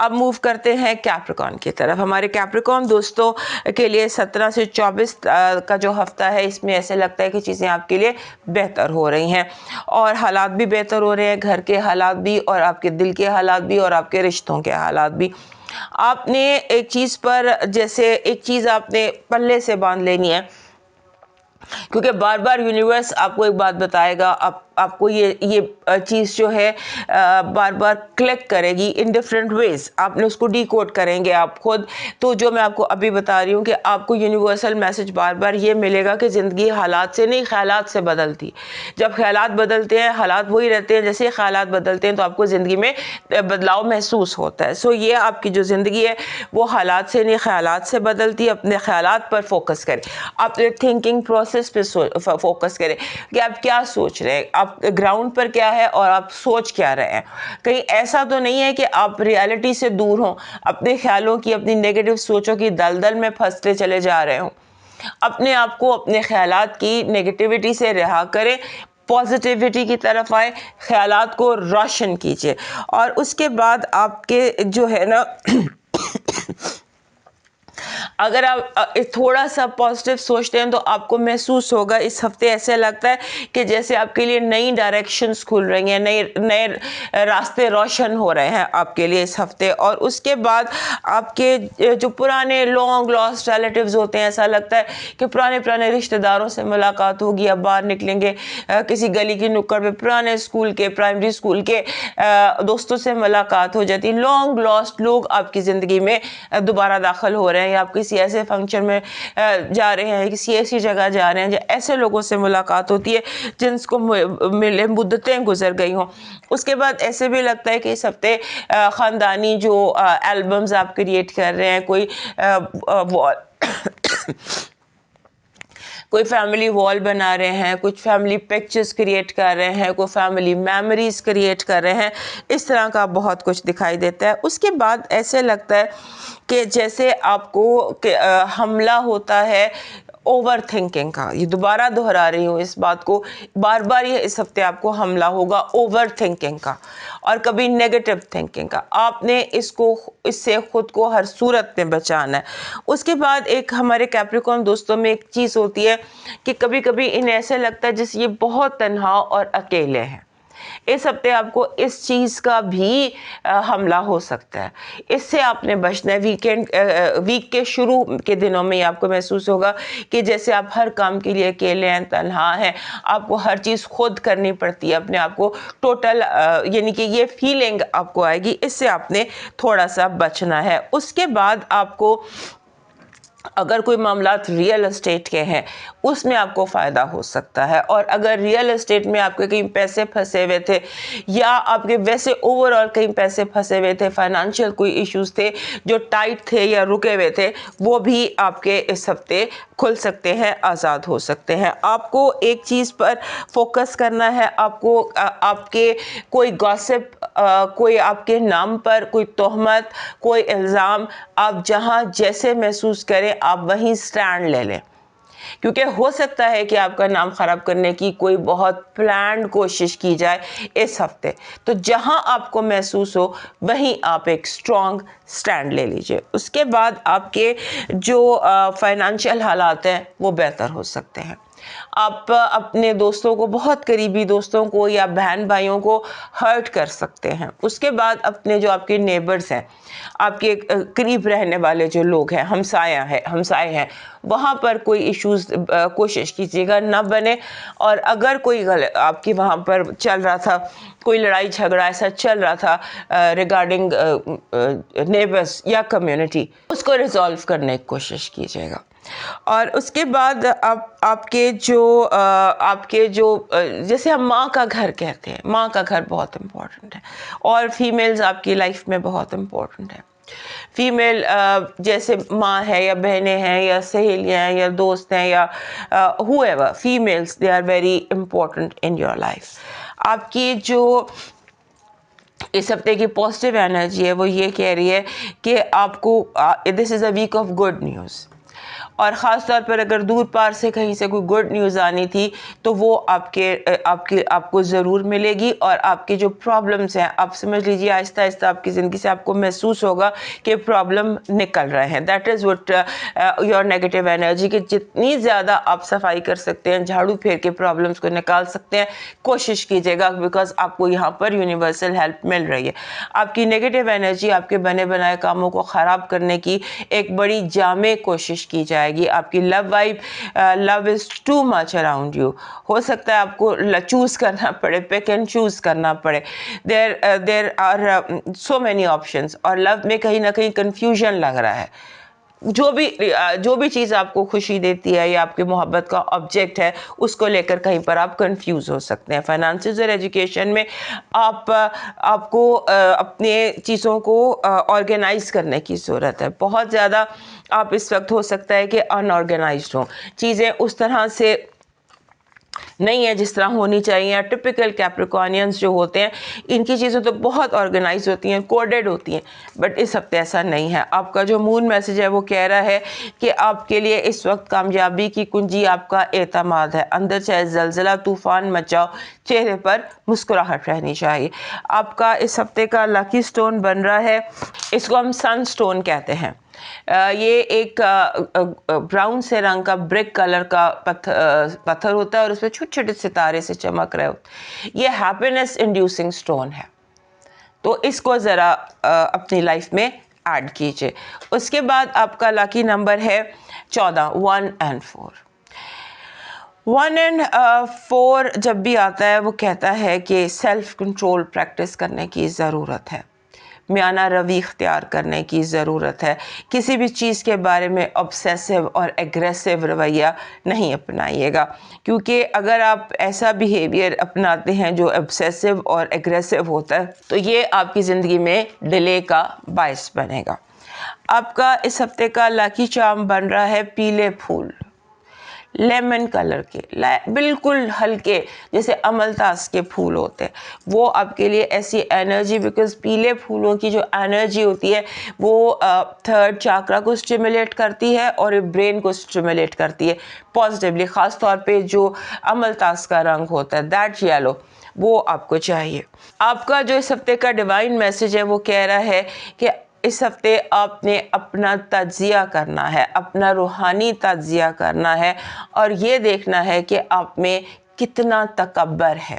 अब मूव करते हैं कैप्रिकॉर्न की तरफ। हमारे कैप्रिकॉर्न दोस्तों के लिए 17 से 24 का जो हफ्ता है, इसमें ऐसे लगता है कि चीज़ें आपके लिए बेहतर हो रही हैं और हालात भी बेहतर हो रहे हैं, घर के हालात भी और आपके दिल के हालात भी और आपके रिश्तों के हालात भी। आपने एक चीज़ पर, जैसे एक चीज़ आपने पल्ले से बांध लेनी है, क्योंकि बार बार यूनिवर्स आपको एक बात बताएगा, आपको ये चीज़ जो है बार बार क्लिक करेगी इन डिफरेंट वेज, आपने उसको डीकोड करेंगे आप खुद। तो जो मैं आपको अभी बता रही हूँ कि आपको यूनिवर्सल मैसेज बार बार ये मिलेगा कि ज़िंदगी हालात से नहीं, ख्यालात से बदलती। जब ख्यालात बदलते हैं, हालात वही रहते हैं, जैसे ख्यालात बदलते हैं तो आपको ज़िंदगी में बदलाव महसूस होता है। सो ये आपकी जो ज़िंदगी है वो हालात से नहीं, ख्यालात से बदलती है। अपने ख्यालात पर फोकस करें, अपने थिंकिंग प्रोसेस पे फोकस करें कि आप क्या सोच रहे हैं, आप ग्राउंड पर क्या है और आप सोच क्या रहे हैं। कहीं ऐसा तो नहीं है कि आप रियलिटी से दूर हों, अपने ख्यालों की, अपनी नेगेटिव सोचों की दलदल में फंसते चले जा रहे हों। अपने आप को अपने ख्यालात की नेगेटिविटी से रिहा करें, पॉजिटिविटी की तरफ आए, ख्यालात को रोशन कीजिए। और उसके बाद आपके जो है ना अगर आप थोड़ा सा पॉजिटिव सोचते हैं तो आपको महसूस होगा इस हफ्ते ऐसे लगता है कि जैसे आपके लिए नई डायरेक्शंस खुल रही हैं, नए रास्ते रोशन हो रहे हैं आपके लिए इस हफ्ते। और उसके बाद आपके जो पुराने लॉन्ग लॉस्ट रिलेटिव्स होते हैं, ऐसा लगता है कि पुराने रिश्तेदारों से मुलाकात होगी। अब बाहर निकलेंगे किसी गली की नुक्कड़ पे, पुराने स्कूल के, प्राइमरी स्कूल के दोस्तों से मुलाकात हो जाती है। लॉन्ग लॉस्ट लोग आपकी ज़िंदगी में दोबारा दाखिल हो रहे हैं, या आप किसी ऐसे फंक्शन में जा रहे हैं, किसी ऐसी जगह जा रहे हैं जो ऐसे लोगों से मुलाकात होती है जिनको मिले मुद्दतें गुजर गई हों। उसके बाद ऐसे भी लगता है कि इस हफ्ते ख़ानदानी जो एल्बम्स आप क्रिएट कर रहे हैं, कोई फैमिली वॉल बना रहे हैं, कुछ फैमिली पिक्चर्स क्रिएट कर रहे हैं, कोई फैमिली मेमोरीज क्रिएट कर रहे हैं, इस तरह का बहुत कुछ दिखाई देता है। उसके बाद ऐसे लगता है कि जैसे आपको हमला होता है ओवर थिंकिंग का। ये दोबारा दोहरा रही हूँ इस बात को, बार बार ये इस हफ्ते आपको हमला होगा ओवर थिंकिंग का और कभी नेगेटिव थिंकिंग का। आपने इससे खुद को हर सूरत में बचाना है। उसके बाद एक हमारे कैप्रिकॉर्न दोस्तों में एक चीज़ होती है कि कभी कभी इन्हें ऐसे लगता है जैसे ये बहुत तन्हा और अकेले हैं। इस हफ्ते आपको इस चीज़ का भी हमला हो सकता है, इससे आपने बचना है। वीक के शुरू के दिनों में आपको महसूस होगा कि जैसे आप हर काम के लिए अकेले हैं, तन्हा हैं, आपको हर चीज़ खुद करनी पड़ती है, अपने आप को टोटल यानी कि ये फीलिंग आपको आएगी, इससे आपने थोड़ा सा बचना है। उसके बाद आपको अगर कोई मामलात रियल एस्टेट के हैं उसमें आपको फ़ायदा हो सकता है। और अगर रियल एस्टेट में आपके कहीं पैसे फंसे हुए थे या आपके वैसे ओवरऑल कहीं पैसे फंसे हुए थे, फाइनेंशियल कोई इश्यूज थे जो टाइट थे या रुके हुए थे, वो भी आपके इस हफ्ते खुल सकते हैं, आज़ाद हो सकते हैं। आपको एक चीज़ पर फोकस करना है, आपको आपके कोई गॉसिप, कोई आपके नाम पर कोई तोहमत, कोई इल्ज़ाम, आप जहाँ जैसे महसूस करें आप वहीं स्टैंड ले लें, क्योंकि हो सकता है कि आपका नाम ख़राब करने की कोई बहुत प्लान्ड कोशिश की जाए इस हफ्ते। तो जहां आपको महसूस हो वहीं आप एक स्ट्रॉन्ग स्टैंड ले लीजिए। उसके बाद आपके जो फाइनेंशियल हालात हैं वो बेहतर हो सकते हैं। آپ اپنے دوستوں کو, بہت قریبی دوستوں کو یا بہن بھائیوں کو ہرٹ کر سکتے ہیں. اس کے بعد اپنے جو آپ کے نیبرز ہیں, آپ کے قریب رہنے والے جو لوگ ہیں, ہمسائے ہیں, وہاں پر کوئی ایشوز کوشش کیجیے گا نہ بنے. اور اگر کوئی آپ کی وہاں پر چل رہا تھا, کوئی لڑائی جھگڑا ایسا چل رہا تھا ریگارڈنگ نیبرز یا کمیونٹی, اس کو ریزالو کرنے کی کوشش کیجیے گا. اور اس کے بعد آپ کے جو جیسے ہم ماں کا گھر کہتے ہیں, ماں کا گھر بہت امپورٹنٹ ہے, اور فیمیلز آپ کی لائف میں بہت امپورٹنٹ ہے. فیمیل جیسے ماں ہے یا بہنیں ہیں یا سہیلیاں ہیں یا دوست ہیں یا whoever, females they are very important in your life. آپ کی جو اس ہفتے کی پازیٹیو انرجی ہے وہ یہ کہہ رہی ہے کہ آپ کو دس از اے ویک آف گڈ نیوز. اور خاص طور پر اگر دور پار سے کہیں سے کوئی گڈ نیوز آنی تھی تو وہ آپ کو ضرور ملے گی. اور آپ کے جو پرابلمس ہیں, آپ سمجھ لیجیے آہستہ آہستہ آپ کی زندگی سے آپ کو محسوس ہوگا کہ پرابلم نکل رہے ہیں. That is what your negative energy, کہ جتنی زیادہ آپ صفائی کر سکتے ہیں, جھاڑو پھیر کے پرابلمس کو نکال سکتے ہیں, کوشش کیجیے گا, بیکاز آپ کو یہاں پر یونیورسل ہیلپ مل رہی ہے. آپ کی نیگیٹو انرجی آپ کے بنے بنائے کاموں کو خراب کرنے کی ایک بڑی جامع کوشش کی جائے گی. آپ کی love vibe, love is too much around you. ہو سکتا ہے آپ کو چوز کرنا پڑے, پک اینڈ چوز کرنا پڑے. There are so many options, اور لو میں کہیں نہ کہیں کنفیوژن لگ رہا ہے. جو بھی چیز آپ کو خوشی دیتی ہے یا آپ کی محبت کا آبجیکٹ ہے, اس کو لے کر کہیں پر آپ کنفیوز ہو سکتے ہیں. فائنانسز اور ایجوکیشن میں آپ کو اپنے چیزوں کو آرگنائز کرنے کی ضرورت ہے. بہت زیادہ آپ اس وقت ہو سکتا ہے کہ ان آرگنائزڈ ہوں, چیزیں اس طرح سے نہیں ہے جس طرح ہونی چاہیے. ٹپیکل کیپریکونینز جو ہوتے ہیں, ان کی چیزیں تو بہت آرگنائز ہوتی ہیں, کوڈڈ ہوتی ہیں, بٹ اس ہفتے ایسا نہیں ہے. آپ کا جو مون میسج ہے وہ کہہ رہا ہے کہ آپ کے لیے اس وقت کامیابی کی کنجی آپ کا اعتماد ہے. اندر چاہے زلزلہ طوفان مچاؤ, چہرے پر مسکراہٹ رہنی چاہیے. آپ کا اس ہفتے کا لکی سٹون بن رہا ہے, اس کو ہم سن سٹون کہتے ہیں. یہ ایک براؤن سے رنگ کا بریک کلر کا پتھر ہوتا ہے, اور اس پہ چھوٹے چھوٹے ستارے سے چمک رہے ہوتے. یہ ہیپینس انڈیوسنگ سٹون ہے, تو اس کو ذرا اپنی لائف میں ایڈ کیجئے. اس کے بعد آپ کا لاکی نمبر ہے 14, 1 and 4. 1 and 4 جب بھی آتا ہے وہ کہتا ہے کہ سیلف کنٹرول پریکٹس کرنے کی ضرورت ہے, میانہ روی اختیار کرنے کی ضرورت ہے. کسی بھی چیز کے بارے میں obsessive اور aggressive رویہ نہیں اپنائیے گا, کیونکہ اگر آپ ایسا بیہیویئر اپناتے ہیں جو obsessive اور aggressive ہوتا ہے تو یہ آپ کی زندگی میں ڈیلے کا باعث بنے گا. آپ کا اس ہفتے کا لاکی چارم بن رہا ہے پیلے پھول, لیمن کلر کے, بالکل ہلکے جیسے املتاس کے پھول ہوتے ہیں. وہ آپ کے لیے ایسی انرجی, بیکاز پیلے پھولوں کی جو انرجی ہوتی ہے وہ تھرڈ چاکرا کو اسٹیمولیٹ کرتی ہے اور برین کو اسٹیمولیٹ کرتی ہے پازیٹیولی. خاص طور پہ جو املتاس کا رنگ ہوتا ہے, دیٹ یلو, وہ آپ کو چاہیے. آپ کا جو اس ہفتے کا ڈیوائن میسج ہے وہ کہہ رہا ہے کہ اس ہفتے آپ نے اپنا تجزیہ کرنا ہے, اپنا روحانی تجزیہ کرنا ہے, اور یہ دیکھنا ہے کہ آپ میں کتنا تکبر ہے,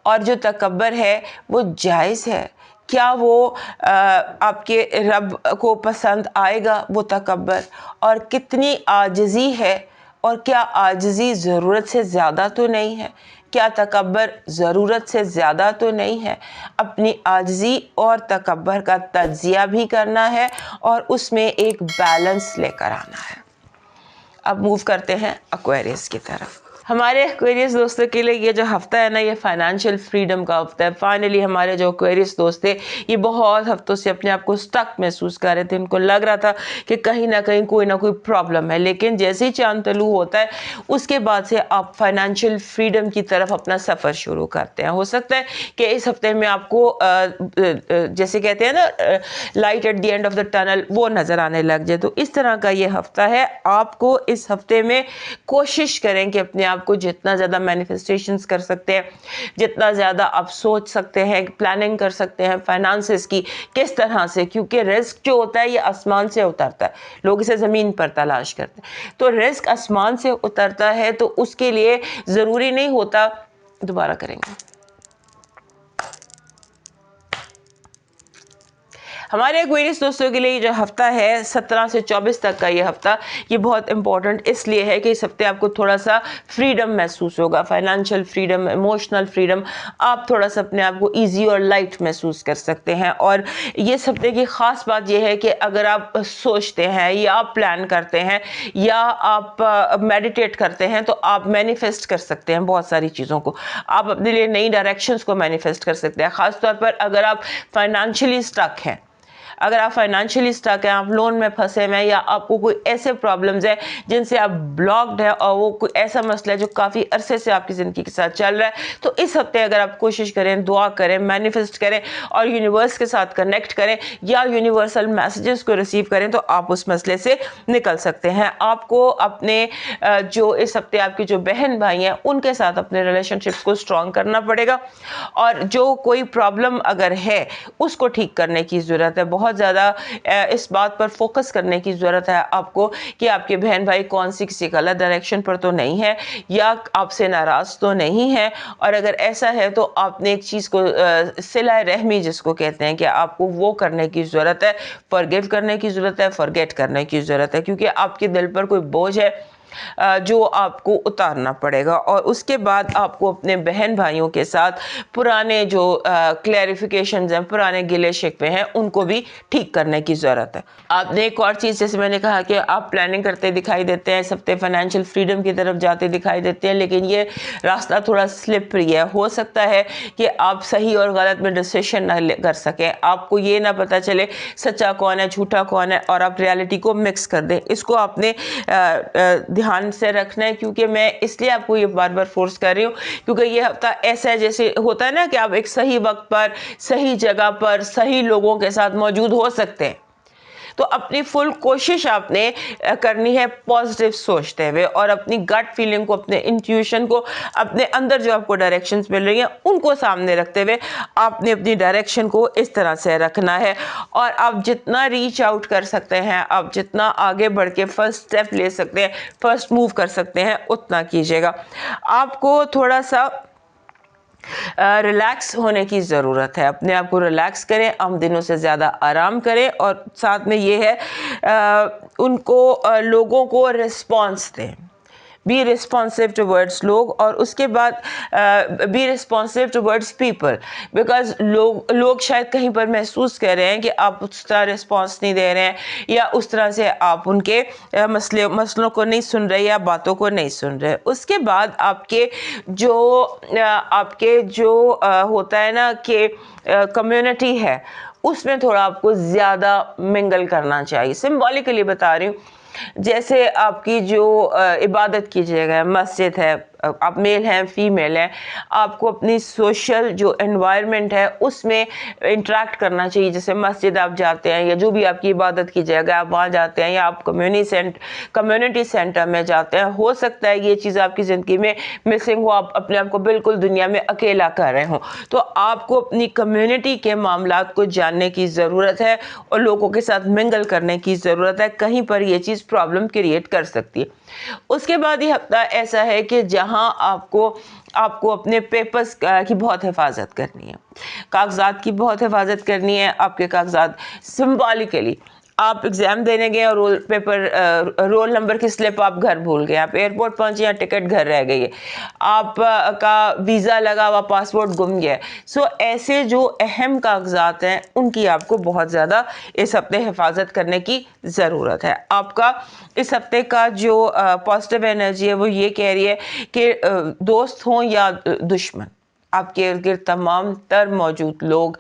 اور جو تکبر ہے وہ جائز ہے. کیا وہ آپ کے رب کو پسند آئے گا وہ تکبر, اور کتنی عاجزی ہے, اور کیا عاجزی ضرورت سے زیادہ تو نہیں ہے, کیا تکبر ضرورت سے زیادہ تو نہیں ہے. اپنی عاجزی اور تکبر کا تجزیہ بھی کرنا ہے اور اس میں ایک بیلنس لے کر آنا ہے. اب موو کرتے ہیں ایکویریس کی طرف. ہمارے ایکویریس دوستوں کے لیے یہ جو ہفتہ ہے نا, یہ فائنانشیل فریڈم کا ہفتہ ہے. فائنلی ہمارے جو ایکویریس دوست تھے یہ بہت ہفتوں سے اپنے آپ کو سٹک محسوس کر رہے تھے. ان کو لگ رہا تھا کہ کہیں نہ کہیں کوئی نہ کوئی پرابلم ہے, لیکن جیسے ہی چاند طلوع ہوتا ہے اس کے بعد سے آپ فائنانشیل فریڈم کی طرف اپنا سفر شروع کرتے ہیں. ہو سکتا ہے کہ اس ہفتے میں آپ کو جیسے کہتے ہیں نا light at the end of the tunnel, وہ نظر آنے لگ جائے. تو اس طرح کا یہ ہفتہ ہے. آپ کو اس ہفتے میں کوشش کریں کہ اپنے آپ आप को जितना ज़्यादा मैनिफेस्टेशंस कर सकते हैं, जितना ज़्यादा आप सोच सकते हैं, प्लानिंग कर सकते हैं फाइनेंसेस की किस तरह से, क्योंकि रिस्क जो होता है ये आसमान से उतरता है, लोग इसे ज़मीन पर तलाश करते हैं। तो रिस्क आसमान से उतरता है, तो उसके लिए ज़रूरी नहीं होता, दोबारा करेंगे। हमारे एक्वेरियस दोस्तों के लिए जो हफ्ता है 17 से 24 तक का ये हफ्ता, ये बहुत इंपॉर्टेंट इसलिए है कि इस हफ्ते आपको थोड़ा सा फ्रीडम महसूस होगा, फाइनेंशियल फ्रीडम, इमोशनल फ्रीडम। आप थोड़ा सा अपने आप को ईजी और लाइट महसूस कर सकते हैं। और ये इस हफ्ते की ख़ास बात यह है कि अगर आप सोचते हैं या आप प्लान करते हैं या आप मेडिटेट करते हैं तो आप मैनिफेस्ट कर सकते हैं बहुत सारी चीज़ों को। आप अपने लिए नई डायरेक्शंस को मैनिफेस्ट कर सकते हैं। ख़ासतौर पर अगर आप फाइनेंशियली स्टक हैं, अगर आप फाइनेंशियली स्टक हैं, आप लोन में फंसे हुए हैं, या आपको कोई ऐसे प्रॉब्लम्स हैं जिनसे आप ब्लॉक्ड है और वो कोई ऐसा मसला है जो काफ़ी अरसे से आपकी ज़िंदगी के साथ चल रहा है, तो इस हफ्ते अगर आप कोशिश करें, दुआ करें, मैनिफेस्ट करें और यूनिवर्स के साथ कनेक्ट करें या यूनिवर्सल मैसेजेस को रिसीव करें, तो आप उस मसले से निकल सकते हैं। आपको अपने जो इस हफ्ते आपकी जो बहन भाई हैं उनके साथ अपने रिलेशनशिप्स को स्ट्रॉन्ग करना पड़ेगा, और जो कोई प्रॉब्लम अगर है उसको ठीक करने की ज़रूरत है। बहुत ज़्यादा इस बात पर फोकस करने की ज़रूरत है आपको कि आपके बहन भाई कौन सी किसी गलत डायरेक्शन पर तो नहीं है या आपसे नाराज़ तो नहीं है। और अगर ऐसा है तो आपने एक चीज़ को सिला रहमी जिसको कहते हैं कि आपको वो करने की ज़रूरत है, फॉरगिव करने की ज़रूरत है, फॉरगेट करने की ज़रूरत है, क्योंकि आपके दिल पर कोई बोझ है जो आपको उतारना पड़ेगा। और उसके बाद आपको अपने बहन भाइयों के साथ पुराने जो क्लैरिफिकेशंस हैं, पुराने गिले शिकवे हैं, उनको भी ठीक करने की ज़रूरत है। आपने एक और चीज़, जैसे मैंने कहा कि आप प्लानिंग करते दिखाई देते हैं, इस हफ्ते फाइनेंशियल फ्रीडम की तरफ जाते दिखाई देते हैं, लेकिन ये रास्ता थोड़ा स्लिपरी है। हो सकता है कि आप सही और गलत में डिसीजन ना कर सकें, आपको ये ना पता चले सच्चा कौन है झूठा कौन है, और आप रियलिटी को मिक्स कर दें। इसको आपने ध्यान से रखना है, क्योंकि मैं इसलिए आपको ये बार बार फोर्स कर रही हूँ क्योंकि ये हफ्ता ऐसा है जैसे होता है ना कि आप एक सही वक्त पर, सही जगह पर, सही लोगों के साथ मौजूद हो सकते हैं। तो अपनी फुल कोशिश आपने करनी है पॉजिटिव सोचते हुए, और अपनी गट फीलिंग को, अपने इंट्यूशन को, अपने अंदर जो आपको डायरेक्शंस मिल रही हैं उनको सामने रखते हुए आपने अपनी डायरेक्शन को इस तरह से रखना है। और आप जितना रीच आउट कर सकते हैं, आप जितना आगे बढ़ के फर्स्ट स्टेप ले सकते हैं, फर्स्ट मूव कर सकते हैं, उतना कीजिएगा। आपको थोड़ा सा रिलैक्स होने की ज़रूरत है, अपने आप को रिलैक्स करें, आम दिनों से ज़्यादा आराम करें, और साथ में ये है उनको लोगों को रिस्पॉन्स दें, बी रिस्पॉन्सिव टुवर्ड्स लोग, और उसके बाद be responsive towards people, because लोग शायद कहीं पर महसूस कर रहे हैं कि आप उस तरह रिस्पॉन्स नहीं दे रहे हैं, या उस तरह से आप उनके मसलों को नहीं सुन रहे या बातों को नहीं सुन रहे। उसके बाद आपके जो होता है ना कि कम्युनिटी है, उसमें थोड़ा आपको ज़्यादा मिंगल करना चाहिए। सिंबॉलिकली बता रही हूँ, जैसे आपकी जो इबादत की जगह है, मस्जिद है, आप मेल हैं फीमेल हैं, आपको अपनी सोशल जो एनवायरनमेंट है उसमें इंटरेक्ट करना चाहिए। जैसे मस्जिद आप जाते हैं या जो भी आपकी इबादत की जगह आप वहाँ जाते हैं, या आप कम्युनिटी सेंटर में जाते हैं, हो सकता है ये चीज़ आपकी ज़िंदगी में मिसिंग हो, आप अपने आप को बिल्कुल दुनिया में अकेला कर रहे हो, तो आपको अपनी कम्युनिटी के मामलात को जानने की ज़रूरत है और लोगों के साथ मिंगल करने की ज़रूरत है। कहीं पर ये चीज़ प्रॉब्लम क्रिएट कर सकती है। उसके बाद ये हफ्ता ऐसा है कि जहां आपको अपने पेपर्स की बहुत हिफाजत करनी है, कागजात की बहुत हिफाजत करनी है। आपके कागजात सिंबॉलिकली, आप एग्ज़ाम देने गए और रोल नंबर की स्लिप आप घर भूल गए, आप एयरपोर्ट पहुंचे या टिकट घर रह गई है, आपका वीज़ा लगा हुआ पासपोर्ट गुम गया। सो ऐसे जो अहम कागजात हैं उनकी आपको बहुत ज़्यादा इस हफ्ते हिफाजत करने की ज़रूरत है। आपका इस हफ्ते का जो पॉजिटिव एनर्जी है वो ये कह रही है कि दोस्त हों या दुश्मन, आपके इर्द गिर्द तमाम तर मौजूद लोग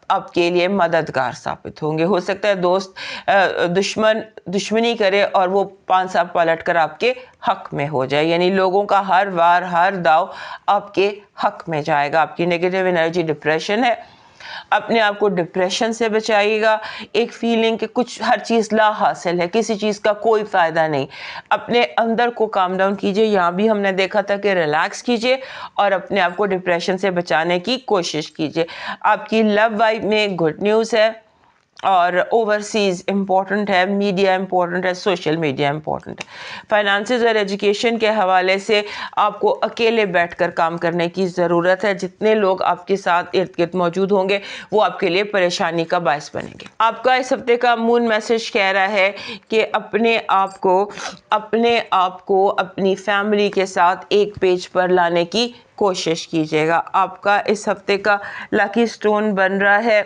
आपके लिए मददगार साबित होंगे। हो सकता है दोस्त दुश्मनी करे और वो 5 साल पलट कर आपके हक में हो जाए, यानी लोगों का हर वार हर दाव आपके हक में जाएगा। आपकी नेगेटिव एनर्जी डिप्रेशन है, اپنے آپ کو ڈپریشن سے بچائیے گا، ایک فیلنگ کہ کچھ ہر چیز لا حاصل ہے، کسی چیز کا کوئی فائدہ نہیں. اپنے اندر کو کام ڈاؤن کیجیے. یہاں بھی ہم نے دیکھا تھا کہ ریلیکس کیجیے اور اپنے آپ کو ڈپریشن سے بچانے کی کوشش کیجیے. آپ کی لو لائف میں گڈ نیوز ہے، اور اوورسیز امپورٹنٹ ہے، میڈیا امپورٹنٹ ہے، سوشل میڈیا امپورٹنٹ ہے. فائنانسز اور ایجوکیشن کے حوالے سے آپ کو اکیلے بیٹھ کر کام کرنے کی ضرورت ہے. جتنے لوگ آپ کے ساتھ ارد گرد موجود ہوں گے وہ آپ کے لیے پریشانی کا باعث بنیں گے. آپ کا اس ہفتے کا مون میسج کہہ رہا ہے کہ اپنے آپ کو اپنی فیملی کے ساتھ ایک پیج پر لانے کی کوشش کیجیے گا. آپ کا اس ہفتے کا لکی سٹون بن رہا ہے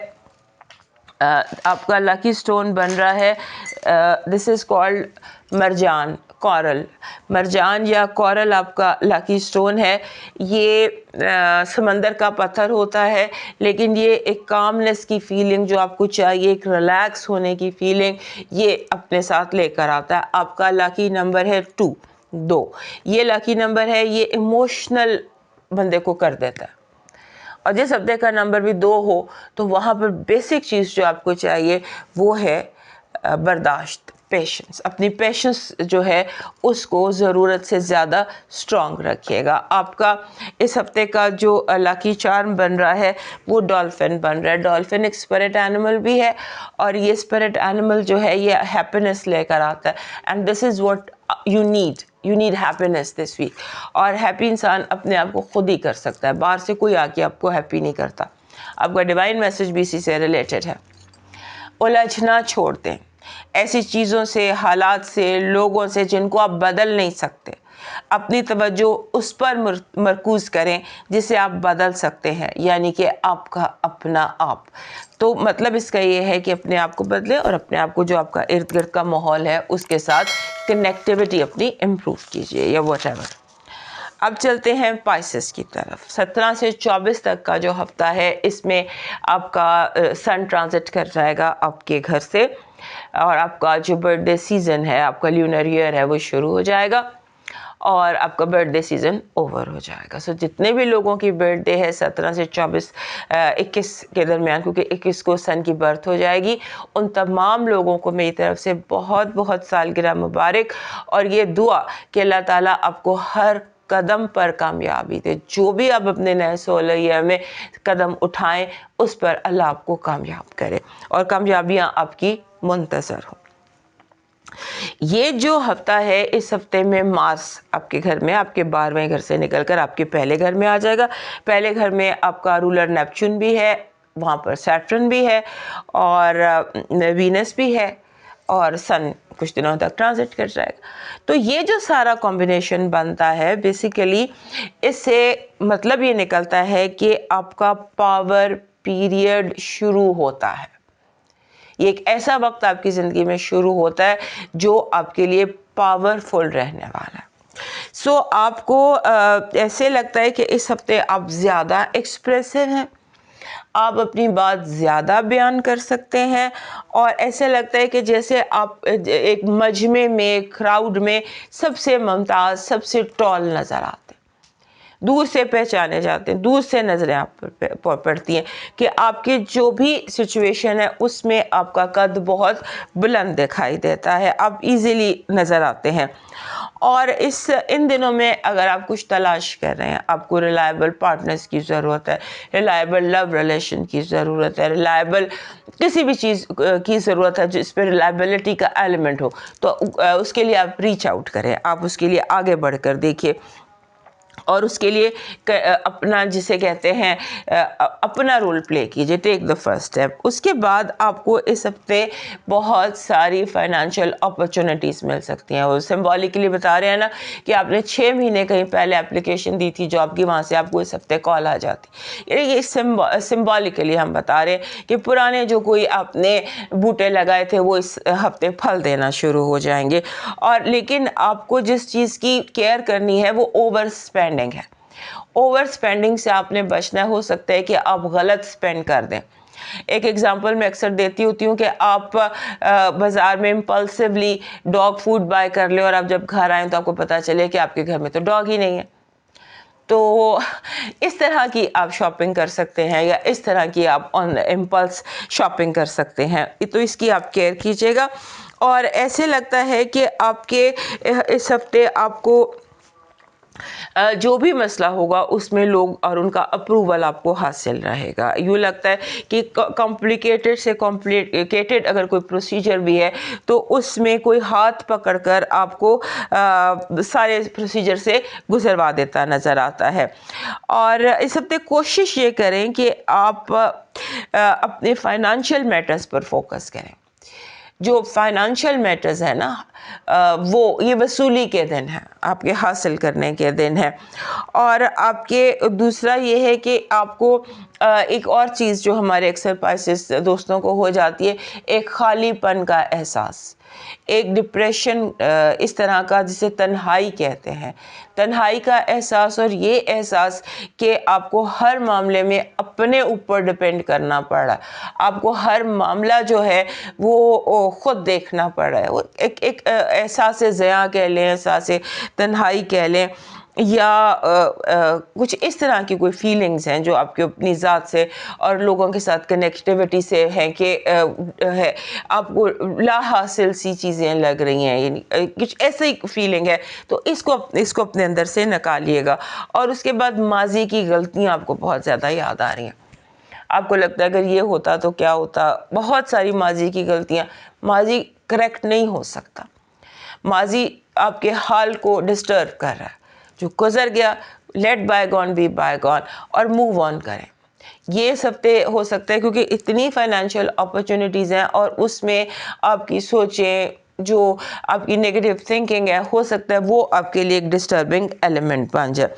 دس از کالڈ مرجان، کورل. مرجان یا کورل آپ کا لکی سٹون ہے. یہ سمندر کا پتھر ہوتا ہے، لیکن یہ ایک کامنس کی فیلنگ جو آپ کو چاہیے، ایک ریلیکس ہونے کی فیلنگ، یہ اپنے ساتھ لے کر آتا ہے. آپ کا لکی نمبر ہے 2. یہ لکی نمبر ہے، یہ ایموشنل بندے کو کر دیتا ہے. اور جس ہفتے کا نمبر بھی 2 ہو تو وہاں پر بیسک چیز جو آپ کو چاہیے وہ ہے برداشت، پیشنس. اپنی پیشنس جو ہے اس کو ضرورت سے زیادہ اسٹرانگ رکھیے گا. آپ کا اس ہفتے کا جو لکی چارم بن رہا ہے وہ ڈالفن بن رہا ہے. ڈالفن ایک اسپرٹ اینیمل بھی ہے، اور یہ اسپرٹ اینیمل جو ہے یہ ہیپینس لے کر آتا ہے. And this is what you need happiness this week. اور ہیپی انسان اپنے آپ کو خود ہی کر سکتا ہے، باہر سے کوئی آ کے آپ کو ہیپی نہیں کرتا. آپ کا ڈیوائن میسج بھی اسی سے ریلیٹڈ ہے. الجھنا چھوڑ دیں ایسی چیزوں سے، حالات سے، لوگوں سے جن کو آپ بدل نہیں سکتے. اپنی توجہ اس پر مرکوز کریں جسے آپ بدل سکتے ہیں، یعنی کہ آپ کا اپنا آپ. تو مطلب اس کا یہ ہے کہ اپنے آپ کو بدلیں اور اپنے آپ کو جو آپ کا ارد گرد کا ماحول ہے اس کے ساتھ کنیکٹیوٹی اپنی امپروو کیجیے یا واٹ ایور. اب چلتے ہیں پائسس کی طرف. 17 سے 24 تک کا جو ہفتہ ہے اس میں آپ کا سن ٹرانزٹ کر جائے گا آپ کے گھر سے، اور آپ کا جو برتھ ڈے سیزن ہے، آپ کا لیونر ایئر ہے، وہ شروع ہو جائے گا اور آپ کا برتھ ڈے سیزن اوور ہو جائے گا. سو جتنے بھی لوگوں کی برتھ ڈے ہے 17 سے 21 کے درمیان، کیونکہ 21 کو سن کی برتھ ہو جائے گی، ان تمام لوگوں کو میری طرف سے بہت بہت سالگرہ مبارک. اور یہ دعا کہ اللہ تعالیٰ آپ کو ہر قدم پر کامیابی دے. جو بھی آپ اپنے نئے سولر ایئر میں قدم اٹھائیں اس پر اللہ آپ کو کامیاب کرے اور کامیابیاں آپ کی منتظر ہوں. یہ جو ہفتہ ہے اس ہفتے میں مارس آپ کے گھر میں، آپ کے 12ویں گھر سے نکل کر آپ کے پہلے گھر میں آ جائے گا. پہلے گھر میں آپ کا رولر نیپچون بھی ہے، وہاں پر سیٹرن بھی ہے اور وینس بھی ہے، اور سن کچھ دنوں تک ٹرانزٹ کر جائے گا. تو یہ جو سارا کمبینیشن بنتا ہے بیسیکلی اس سے مطلب یہ نکلتا ہے کہ آپ کا پاور پیریڈ شروع ہوتا ہے. یہ ایک ایسا وقت آپ کی زندگی میں شروع ہوتا ہے جو آپ کے لیے پاورفل رہنے والا ہے. سو آپ کو ایسے لگتا ہے کہ اس ہفتے آپ زیادہ ایکسپریسو ہیں، آپ اپنی بات زیادہ بیان کر سکتے ہیں، اور ایسے لگتا ہے کہ جیسے آپ ایک مجمع میں، کراؤڈ میں سب سے ممتاز، سب سے ٹال نظر آتے ہیں، دور سے پہچانے جاتے ہیں، دور سے نظریں آپ پر پڑتی ہیں کہ آپ کی جو بھی سچویشن ہے اس میں آپ کا قد بہت بلند دکھائی دیتا ہے، آپ ایزیلی نظر آتے ہیں. اور ان دنوں میں اگر آپ کچھ تلاش کر رہے ہیں، آپ کو ریلائبل پارٹنرز کی ضرورت ہے، ریلائبل لو ریلیشن کی ضرورت ہے، ریلائبل کسی بھی چیز کی ضرورت ہے جس پہ ریلائبلٹی کا ایلیمنٹ ہو، تو اس کے لیے آپ ریچ آؤٹ کریں، آپ اس کے لیے آگے بڑھ کر دیکھیے اور اس کے لیے اپنا جسے کہتے ہیں اپنا رول پلے کیجیے. ٹیک دا فرسٹ اسٹیپ. اس کے بعد آپ کو اس ہفتے بہت ساری فائنینشیل اپرچونیٹیز مل سکتی ہیں. وہ سمبولکلی بتا رہے ہیں نا کہ آپ نے 6 مہینے کہیں پہلے اپلیکیشن دی تھی جاب کی، وہاں سے آپ کو اس ہفتے کال آ جاتی. یہ سمبولکلی ہم بتا رہے ہیں کہ پرانے جو کوئی آپ نے بوٹے لگائے تھے وہ اس ہفتے پھل دینا شروع ہو جائیں گے. اور لیکن آپ کو جس چیز کی کیئر کرنی ہے وہ اوور اسپینڈنگ ہے. اوور اسپینڈنگ سے آپ نے بچنا. ہو سکتا ہے کہ آپ غلط اسپینڈ کر دیں. ایک ایگزامپل میں اکثر دیتی ہوتی ہوں کہ آپ بازار میں امپلسیولی ڈاگ فوڈ بائی کر لیں اور آپ جب گھر آئیں تو آپ کو پتہ چلے کہ آپ کے گھر میں تو ڈاگ ہی نہیں ہے. تو اس طرح کی آپ شاپنگ کر سکتے ہیں یا اس طرح کی آپ آن امپلس شاپنگ کر سکتے ہیں، تو اس کی آپ کیئر کیجیے گا. اور ایسے لگتا ہے کہ آپ کے اس ہفتے آپ کو جو بھی مسئلہ ہوگا اس میں لوگ اور ان کا اپروول آپ کو حاصل رہے گا. یوں لگتا ہے کہ کمپلیکیٹڈ سے کمپلیکیٹڈ اگر کوئی پروسیجر بھی ہے تو اس میں کوئی ہاتھ پکڑ کر آپ کو سارے پروسیجر سے گزروا دیتا نظر آتا ہے. اور اس ہفتے کوشش یہ کریں کہ آپ اپنے فائنانشیل میٹرز پر فوکس کریں. جو فائنانشیل میٹرز ہے نا وہ یہ وصولی کے دن ہیں، آپ کے حاصل کرنے کے دن ہیں. اور آپ کے دوسرا یہ ہے کہ آپ کو ایک اور چیز جو ہمارے اکثر پائسس دوستوں کو ہو جاتی ہے، ایک خالی پن کا احساس، ایک ڈپریشن اس طرح کا جسے تنہائی کہتے ہیں، تنہائی کا احساس. اور یہ احساس کہ آپ کو ہر معاملے میں اپنے اوپر ڈپینڈ کرنا پڑ رہا ہے، آپ کو ہر معاملہ جو ہے وہ خود دیکھنا پڑ رہا ہے. وہ ایک احساس ضیاع کہہ لیں، احساس تنہائی کہہ لیں، یا کچھ اس طرح کی کوئی فیلنگز ہیں جو آپ کی اپنی ذات سے اور لوگوں کے ساتھ کنیکٹیوٹی سے ہیں کہ ہے آپ کو لا حاصل سی چیزیں لگ رہی ہیں، یعنی کچھ ایسی فیلنگ ہے. تو اس کو اپنے اندر سے نکالیے گا. اور اس کے بعد ماضی کی غلطیاں آپ کو بہت زیادہ یاد آ رہی ہیں، آپ کو لگتا ہے اگر یہ ہوتا تو کیا ہوتا. بہت ساری ماضی کی غلطیاں، ماضی کریکٹ نہیں ہو سکتا، ماضی آپ کے حال کو ڈسٹرب کر رہا ہے. جو گزر گیا let bygones be bygones اور موو آن کریں. یہ اس ہفتے ہو سکتا ہے کیونکہ اتنی فائنینشیل اپرچونیٹیز ہیں اور اس میں آپ کی سوچیں، جو آپ کی نیگیٹو تھنکنگ ہے، ہو سکتا ہے وہ آپ کے لیے ایک ڈسٹربنگ ایلیمنٹ بن جائے.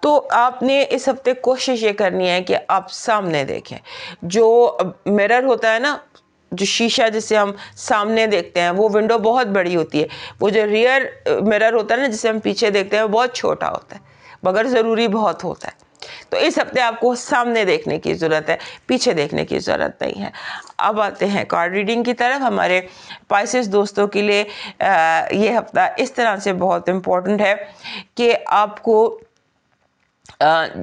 تو آپ نے اس ہفتے کوشش یہ کرنی ہے کہ آپ سامنے دیکھیں. جو مرر ہوتا ہے نا، جو شیشہ جسے ہم سامنے دیکھتے ہیں، وہ ونڈو بہت بڑی ہوتی ہے. وہ جو ریئر مرر ہوتا ہے نا جسے ہم پیچھے دیکھتے ہیں، وہ بہت چھوٹا ہوتا ہے مگر ضروری بہت ہوتا ہے. تو اس ہفتے آپ کو سامنے دیکھنے کی ضرورت ہے، پیچھے دیکھنے کی ضرورت نہیں ہے. اب آتے ہیں کارڈ ریڈنگ کی طرف. ہمارے پائسس دوستوں کے لیے یہ ہفتہ اس طرح سے بہت امپورٹنٹ ہے کہ آپ کو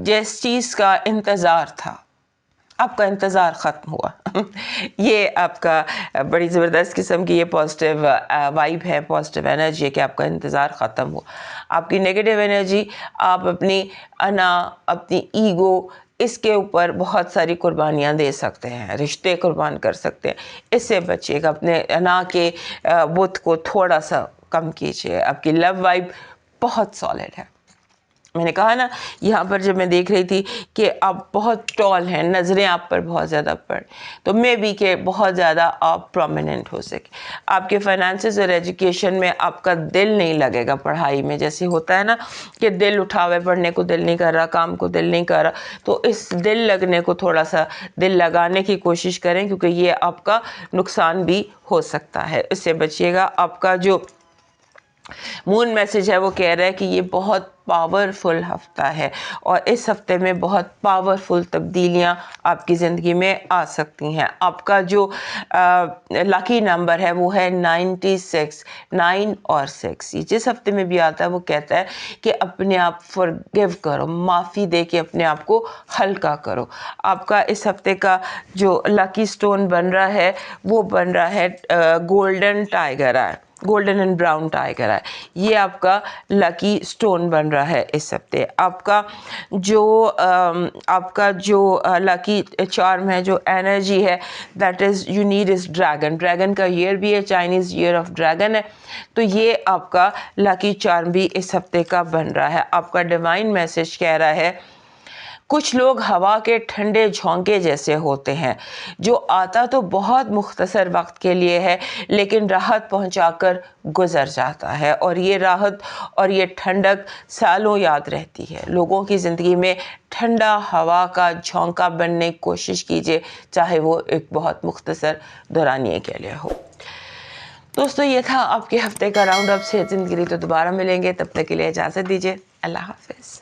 جس چیز کا انتظار تھا، آپ کا انتظار ختم ہوا. یہ آپ کا بڑی زبردست قسم کی یہ پازیٹیو وائب ہے، پازیٹیو انرجی ہے کہ آپ کا انتظار ختم ہوا. آپ کی نیگیٹو انرجی، آپ اپنی انا، اپنی ایگو، اس کے اوپر بہت ساری قربانیاں دے سکتے ہیں، رشتے قربان کر سکتے ہیں. اس سے بچیے گا، اپنے انا کے بت کو تھوڑا سا کم کیجیے. آپ کی لو وائب بہت سالڈ ہے. میں نے کہا نا یہاں پر جب میں دیکھ رہی تھی کہ آپ بہت ٹال ہیں، نظریں آپ پر بہت زیادہ پڑ، تو میں بھی کہ بہت زیادہ آپ پرومیننٹ ہو سکے. آپ کے فائنانسز اور ایجوکیشن میں آپ کا دل نہیں لگے گا پڑھائی میں. جیسے ہوتا ہے نا کہ دل اٹھا ہوئے، پڑھنے کو دل نہیں کر رہا، کام کو دل نہیں کر رہا، تو اس دل لگنے کو تھوڑا سا دل لگانے کی کوشش کریں، کیونکہ یہ آپ کا نقصان بھی ہو سکتا ہے. اس سے بچیے گا. آپ کا جو مون میسج ہے وہ کہہ رہا ہے کہ یہ بہت پاورفل ہفتہ ہے اور اس ہفتے میں بہت پاورفل تبدیلیاں آپ کی زندگی میں آ سکتی ہیں. آپ کا جو لکی نمبر ہے وہ ہے 96، 9 اور 6. یہ جس ہفتے میں بھی آتا ہے وہ کہتا ہے کہ اپنے آپ فرگیو کرو، معافی دے کے اپنے آپ کو ہلکا کرو. آپ کا اس ہفتے کا جو لکی سٹون بن رہا ہے وہ بن رہا ہے گولڈن ٹائیگر آئے، گولڈن اینڈ براؤن ٹائیگر ہے. یہ آپ کا لکی سٹون بن رہا ہے اس ہفتے. آپ کا جو لکی چارم ہے، جو انرجی ہے، that is you need is dragon. Dragon کا ایئر بھی ہے، چائنیز ایئر آف ڈریگن ہے. تو یہ آپ کا لکی چارم بھی اس ہفتے کا بن رہا ہے. آپ کا ڈیوائن میسج کہہ رہا ہے کچھ لوگ ہوا کے ٹھنڈے جھونکے جیسے ہوتے ہیں، جو آتا تو بہت مختصر وقت کے لیے ہے لیکن راحت پہنچا کر گزر جاتا ہے. اور یہ راحت اور یہ ٹھنڈک سالوں یاد رہتی ہے. لوگوں کی زندگی میں ٹھنڈا ہوا کا جھونکا بننے کی کوشش کیجیے، چاہے وہ ایک بہت مختصر دورانیے کے لیے ہو. دوستو یہ تھا آپ کے ہفتے کا راؤنڈ اپ. صحت زندگی تو دوبارہ ملیں گے، تب تک کے لیے اجازت دیجیے. اللہ حافظ.